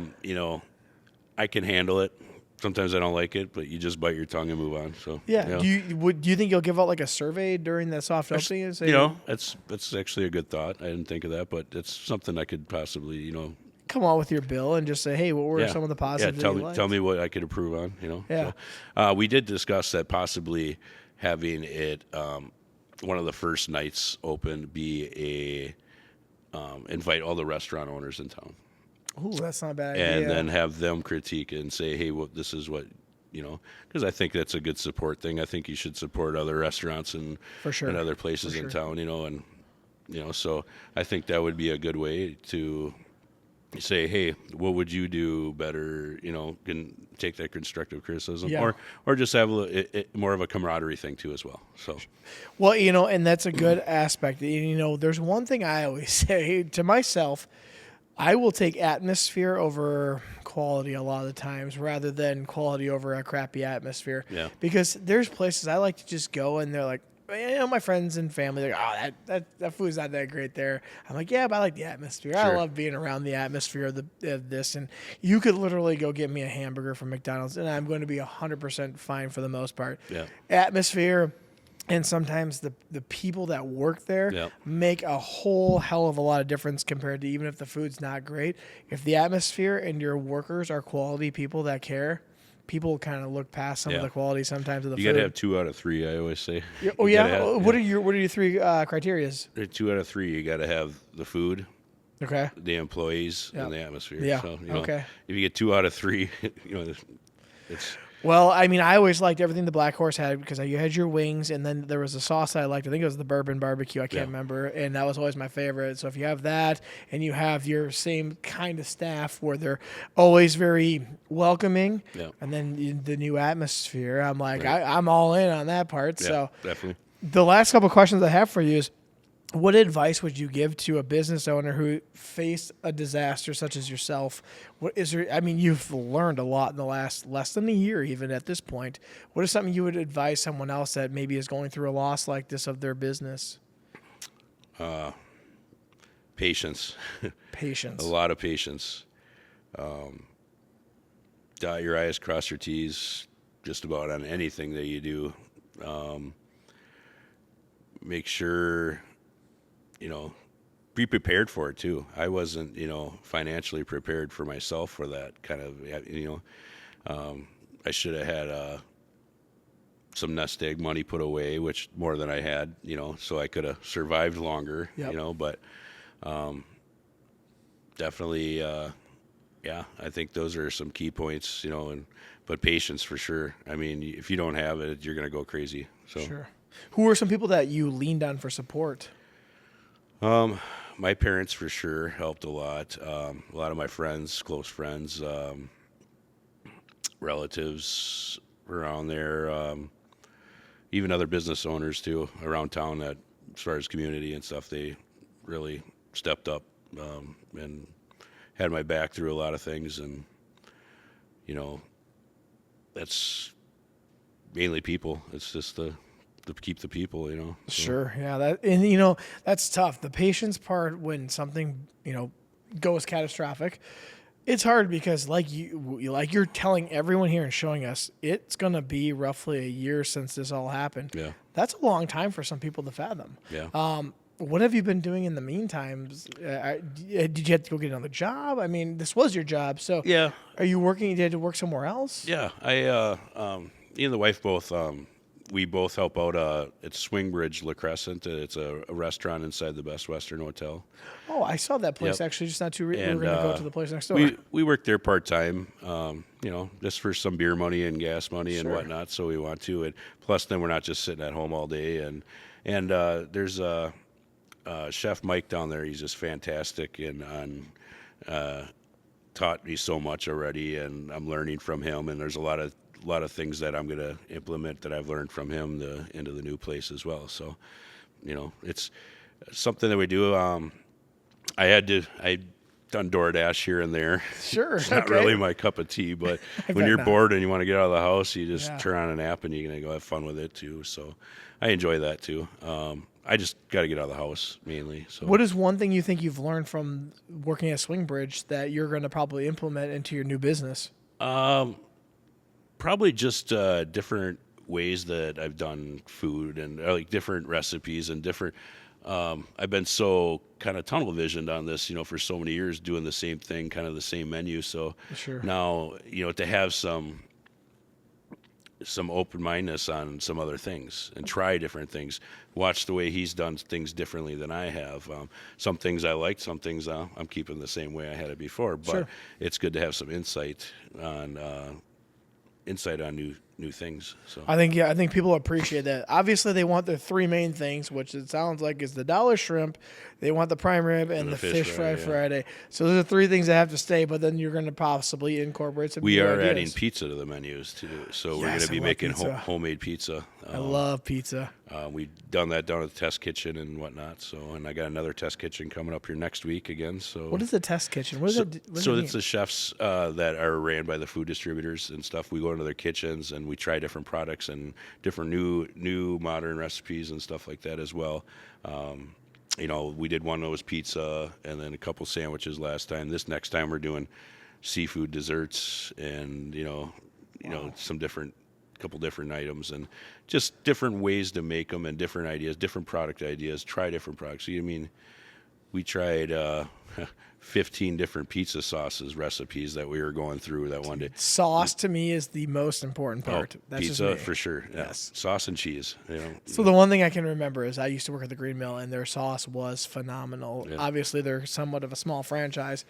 Speaker 2: I can handle it. Sometimes I don't like it, but you just bite your tongue and move on. So
Speaker 1: Yeah. Do you think you'll give out like a survey during the soft opening? And say,
Speaker 2: that's actually a good thought. I didn't think of that, but it's something I could possibly,
Speaker 1: come on with your bill and just say, hey, what were some of the positives?
Speaker 2: Tell me what I could improve on.
Speaker 1: Yeah.
Speaker 2: So, we did discuss that possibly having it one of the first nights open be invite all the restaurant owners in town.
Speaker 1: Ooh, that's not a bad idea.
Speaker 2: And then have them critique and say, hey, this is what, because I think that's a good support thing. I think you should support other restaurants and other places in town, and, so I think that would be a good way to say, hey, what would you do better, can take that constructive criticism or just have more of a camaraderie thing too as well. So,
Speaker 1: well, and that's a good aspect. There's one thing I always say to myself, I will take atmosphere over quality a lot of the times rather than quality over a crappy atmosphere.
Speaker 2: Yeah.
Speaker 1: Because there's places I like to just go and they're like, my friends and family, they're like, oh, that food's not that great there. I'm like, yeah, but I like the atmosphere. Sure. I love being around the atmosphere of this. And you could literally go get me a hamburger from McDonald's and I'm going to be 100% fine for the most part.
Speaker 2: Yeah.
Speaker 1: Atmosphere. And sometimes the people that work there make a whole hell of a lot of difference compared to even if the food's not great. If the atmosphere and your workers are quality people that care, people kind of look past some of the quality sometimes of the food.
Speaker 2: You got to have 2 out of 3, I always say.
Speaker 1: What are your 3 criterias?
Speaker 2: 2 out of 3, you got to have the food,
Speaker 1: okay,
Speaker 2: the employees, and the atmosphere.
Speaker 1: Yeah.
Speaker 2: So,
Speaker 1: okay.
Speaker 2: If you get 2 out of 3, it's...
Speaker 1: Well, I mean, I always liked everything the Blackhorse had because you had your wings, and then there was a sauce that I liked. I think it was the bourbon barbecue. I can't remember, and that was always my favorite. So if you have that, and you have your same kind of staff where they're always very welcoming, and then the new atmosphere, I'm like, I'm all in on that part.
Speaker 2: Yeah,
Speaker 1: so
Speaker 2: definitely.
Speaker 1: The last couple of questions I have for you is, what advice would you give to a business owner who faced a disaster such as yourself? What is there? I mean, you've learned a lot in the last less than a year, even at this point. What is something you would advise someone else that maybe is going through a loss like this of their business?
Speaker 2: Patience.
Speaker 1: Patience.
Speaker 2: A lot of patience. Dot your I's, cross your T's, just about on anything that you do. Make sure, be prepared for it too. I wasn't, financially prepared for myself for that kind of, I should have had some nest egg money put away, which more than I had, so I could have survived longer, but definitely, I think those are some key points, but patience for sure. I mean, if you don't have it, you're going to go crazy. So.
Speaker 1: Sure. Who are some people that you leaned on for support?
Speaker 2: My parents for sure helped a lot. A lot of my friends, close friends, relatives around there, even other business owners too around town that, as far as community and stuff, they really stepped up and had my back through a lot of things. And, that's mainly people. It's just to keep the people, So.
Speaker 1: Sure. Yeah. That's tough. The patience part when something, goes catastrophic, it's hard because like you're telling everyone here and showing us, it's going to be roughly a year since this all happened.
Speaker 2: Yeah.
Speaker 1: That's a long time for some people to fathom.
Speaker 2: Yeah.
Speaker 1: What have you been doing in the meantime? Did you have to go get another job? I mean, this was your job. So
Speaker 2: yeah.
Speaker 1: Are you working? Did you have to work somewhere else?
Speaker 2: Yeah. Me and the wife both, we both help out at Swingbridge La Crescent. It's a restaurant inside the Best Western Hotel.
Speaker 1: Oh, I saw that place actually just not too we were going to go to the place next door.
Speaker 2: We work there part-time, just for some beer money and gas money and whatnot, so we want to. And plus, then we're not just sitting at home all day. And there's Chef Mike down there. He's just fantastic and taught me so much already, and I'm learning from him. And there's a lot of things that I'm going to implement that I've learned from him into the new place as well. So, it's something that we do. I've done DoorDash here and there.
Speaker 1: Sure.
Speaker 2: It's not really my cup of tea, but when you're bored and you want to get out of the house, you just turn on an app and you're going to go have fun with it too. So I enjoy that too. I just got to get out of the house mainly. So,
Speaker 1: what is one thing you think you've learned from working at Swingbridge that you're going to probably implement into your new business?
Speaker 2: Probably just different ways that I've done food and like different recipes and different. I've been so kind of tunnel visioned on this, for so many years doing the same thing, kind of the same menu. So
Speaker 1: Sure.
Speaker 2: now, to have some open mindedness on some other things and try different things. Watch the way he's done things differently than I have. Some things I like, some things I'm keeping the same way I had it before. But
Speaker 1: Sure.
Speaker 2: it's good to have some insight on new things. So
Speaker 1: I think people appreciate that. Obviously, they want their three main things, which it sounds like is the dollar shrimp, they want the prime rib, and the fish fry Friday. So those are three things that have to stay. But then you're going to possibly incorporate some.
Speaker 2: we
Speaker 1: new
Speaker 2: are
Speaker 1: ideas.
Speaker 2: adding pizza to the menus too. So we're
Speaker 1: Yes,
Speaker 2: going to be
Speaker 1: I love
Speaker 2: making
Speaker 1: pizza.
Speaker 2: homemade pizza.
Speaker 1: I love pizza.
Speaker 2: We've done that down at the test kitchen and whatnot. So, and I got another test kitchen coming up here next week again. So
Speaker 1: What is the test kitchen? What is it?
Speaker 2: So it's the chefs that are ran by the food distributors and stuff. We go into their kitchens and we try different products and different new modern recipes and stuff like that as well. We did one that was pizza and then a couple sandwiches last time. This next time we're doing seafood desserts and some couple different items and just different ways to make them and different ideas, different product ideas. Try different products. We tried 15 different pizza sauces recipes that we were going through that one day.
Speaker 1: Sauce to me is the most important part. That's
Speaker 2: Pizza
Speaker 1: just me.
Speaker 2: for sure. Yeah.
Speaker 1: Yes.
Speaker 2: Sauce and cheese.
Speaker 1: So the one thing I can remember is I used to work at the Green Mill, and their sauce was phenomenal.
Speaker 2: Yeah.
Speaker 1: Obviously, they're somewhat of a small franchise.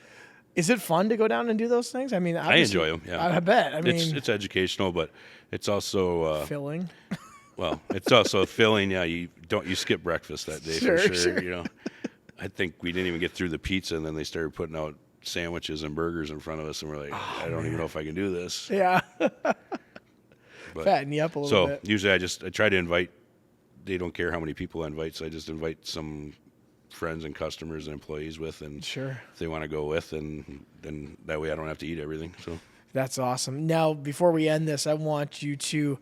Speaker 1: Is it fun to go down and do those things? I mean,
Speaker 2: I enjoy them. Yeah,
Speaker 1: I bet. I mean,
Speaker 2: it's educational, but it's also
Speaker 1: filling.
Speaker 2: well, it's also filling. Yeah, you skip breakfast that day
Speaker 1: Sure,
Speaker 2: for sure.
Speaker 1: sure.
Speaker 2: I think we didn't even get through the pizza, and then they started putting out sandwiches and burgers in front of us, and we're like, I don't even know if I can do this.
Speaker 1: Yeah.
Speaker 2: But,
Speaker 1: Fatten you up a little bit.
Speaker 2: usually I try to invite. They don't care how many people I invite, so I just invite some friends and customers and employees with, and
Speaker 1: Sure.
Speaker 2: if they want to go with, and then that way I don't have to eat everything. So
Speaker 1: That's awesome. Now, before we end this, I want you to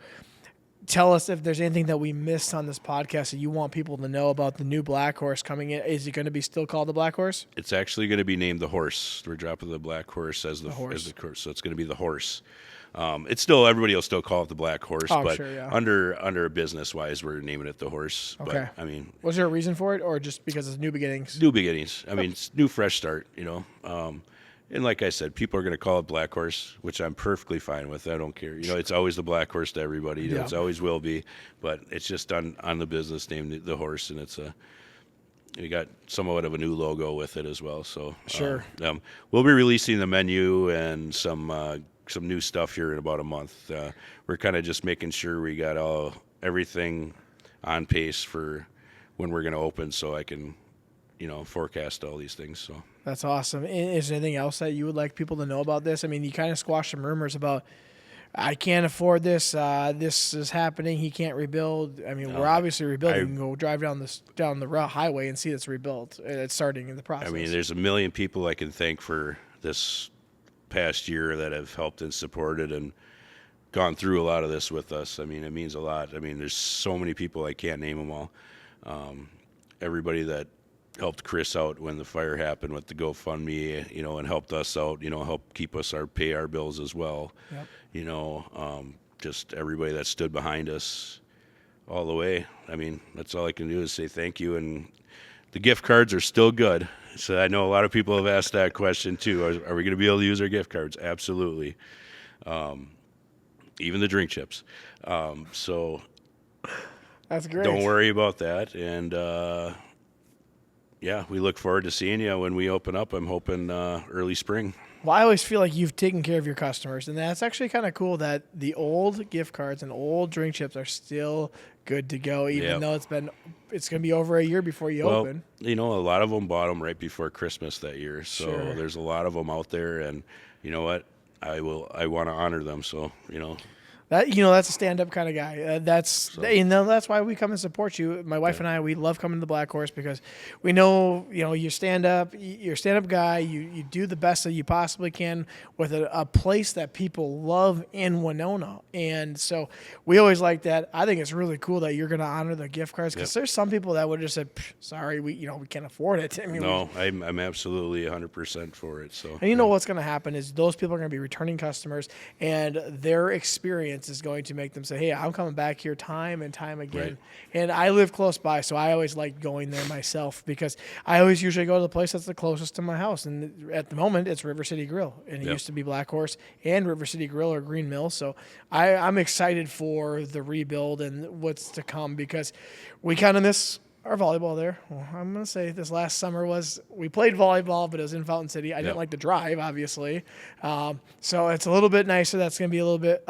Speaker 1: tell us if there's anything that we missed on this podcast that you want people to know about the new Blackhorse coming in. Is it going to be still called the Blackhorse?
Speaker 2: it's actually going to be named the Horse. We're dropping the Blackhorse as the
Speaker 1: Horse.
Speaker 2: as the course, so it's going to be the Horse. It's still everybody will still call it the Blackhorse,
Speaker 1: Oh,
Speaker 2: but
Speaker 1: sure, yeah.
Speaker 2: under business wise, we're naming it the Horse.
Speaker 1: Okay.
Speaker 2: But I mean,
Speaker 1: Was there a reason for it, or just because it's new beginnings?
Speaker 2: new beginnings. I mean, it's new fresh start. And like I said, people are going to call it Blackhorse, which I'm perfectly fine with. I don't care. It's always the Blackhorse to everybody.
Speaker 1: Yeah.
Speaker 2: It's always will be. But it's just on the business name, the Horse, and we got somewhat of a new logo with it as well. So
Speaker 1: Sure.
Speaker 2: We'll be releasing the menu and some new stuff here in about a month. We're kind of just making sure we got everything on pace for when we're going to open, so I can forecast all these things. So.
Speaker 1: That's awesome. Is there anything else that you would like people to know about this? I mean, you kind of squashed some rumors about, I can't afford this. This is happening. He can't rebuild. I mean, we're obviously rebuilding. You can go drive down the highway and see it's rebuilt. It's starting in the process.
Speaker 2: I mean, there's a million people I can thank for this past year that have helped and supported and gone through a lot of this with us. I mean, it means a lot. I mean, there's so many people, I can't name them all. Everybody that helped Chris out when the fire happened with the GoFundMe, and helped us out, helped keep us pay our bills as well.
Speaker 1: Yep.
Speaker 2: Just everybody that stood behind us all the way. I mean, that's all I can do is say thank you. And the gift cards are still good. So I know a lot of people have asked that question too. Are we going to be able to use our gift cards? Absolutely. Even the drink chips. So
Speaker 1: That's great.
Speaker 2: don't worry about that. And, yeah, we look forward to seeing you when we open up. I'm hoping early spring.
Speaker 1: Well, I always feel like you've taken care of your customers, and that's actually kind of cool that the old gift cards and old drink chips are still good to go, even though it's going to be over a year before you open.
Speaker 2: A lot of them bought them right before Christmas that year, so
Speaker 1: Sure.
Speaker 2: there's a lot of them out there, and you know what? I want to honor them, so
Speaker 1: That's a stand-up kind of guy. That's why we come and support you. My wife and I, we love coming to the Blackhorse because we know, you're a stand-up guy. You do the best that you possibly can with a place that people love in Winona. And so we always like that. I think it's really cool that you're going to honor the gift cards because there's some people that would just say, sorry, we can't afford it. I mean,
Speaker 2: no, I'm absolutely 100% for it. So,
Speaker 1: and what's going to happen is those people are going to be returning customers, and their experience is going to make them say, hey, I'm coming back here time and time again.
Speaker 2: Right.
Speaker 1: And I live close by, so I always like going there myself because I always usually go to the place that's the closest to my house. And at the moment, it's River City Grill. And it used to be Blackhorse and River City Grill or Green Mill. So I'm excited for the rebuild and what's to come because we kind of miss our volleyball there. Well, I'm going to say this last summer we played volleyball, but it was in Fountain City. I didn't like the drive, obviously. So it's a little bit nicer. That's going to be a little bit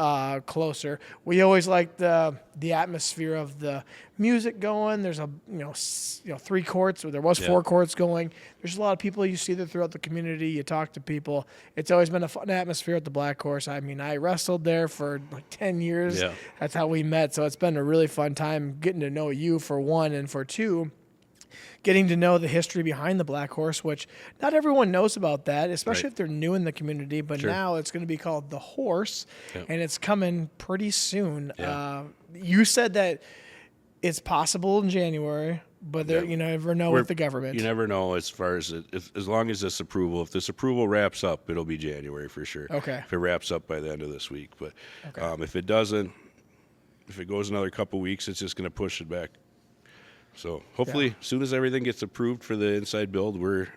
Speaker 1: closer. We always like the atmosphere of the music going. There's 3 courts. There was 4 courts going. There's a lot of people you see there throughout the community. You talk to people. It's always been a fun atmosphere at the Blackhorse. I mean, I wrestled there for like 10 years. Yeah. That's how we met. So it's been a really fun time getting to know you for one, and for two, getting to know the history behind the Blackhorse, which not everyone knows about that, especially if they're new in the community. But now it's going to be called the Horse, and it's coming pretty soon. Yeah. You said that it's possible in January, but you never know with the government.
Speaker 2: You never know as far as as long as this approval. If this approval wraps up, it'll be January for sure.
Speaker 1: Okay.
Speaker 2: If it wraps up by the end of this week, but if it doesn't, if it goes another couple weeks, it's just going to push it back. So hopefully, as soon as everything gets approved for the inside build, we're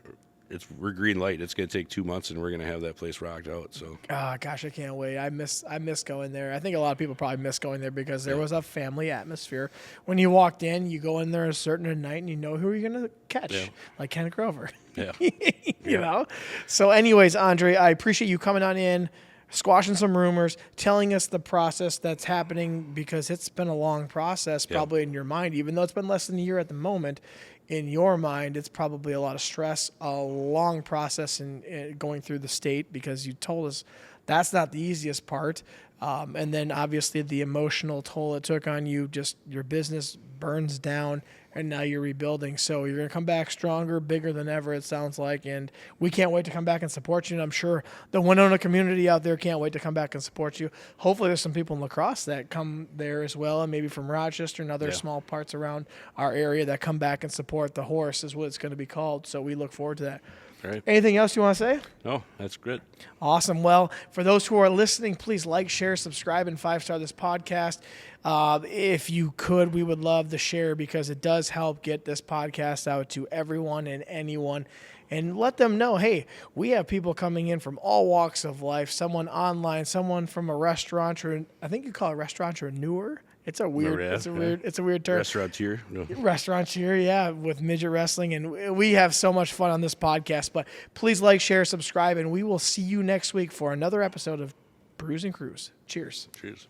Speaker 2: green light. It's going to take 2 months, and we're going to have that place rocked out. So,
Speaker 1: gosh, I can't wait. I miss going there. I think a lot of people probably miss going there because there was a family atmosphere. When you walked in, you go in there a certain night, and you know who you're going to catch, like Kenneth Grover.
Speaker 2: Yeah,
Speaker 1: you know. So, anyways, Andre, I appreciate you coming on in, squashing some rumors, telling us the process that's happening because it's been a long process probably in your mind, even though it's been less than a year at the moment. In your mind, it's probably a lot of stress, a long process in going through the state because you told us that's not the easiest part. And then obviously the emotional toll it took on you, just your business burns down and now you're rebuilding. So you're going to come back stronger, bigger than ever, it sounds like. And we can't wait to come back and support you. And I'm sure the Winona community out there can't wait to come back and support you. Hopefully there's some people in La Crosse that come there as well, and maybe from Rochester and other small parts around our area that come back and support the Horse is what it's going to be called. So we look forward to that.
Speaker 2: Right.
Speaker 1: Anything else you want to say?
Speaker 2: No, that's good.
Speaker 1: Awesome. Well, for those who are listening, please like, share, subscribe, and 5-star this podcast. If you could, we would love to share because it does help get this podcast out to everyone and anyone. And let them know, hey, we have people coming in from all walks of life, someone online, someone from a restaurant, or I think you call it restaurateur. It's a weird, it's a weird term.
Speaker 2: Restaurateur. No.
Speaker 1: Restaurateur, with midget wrestling. And we have so much fun on this podcast. But please like, share, subscribe, and we will see you next week for another episode of Brews Cruise. Cheers.
Speaker 2: Cheers.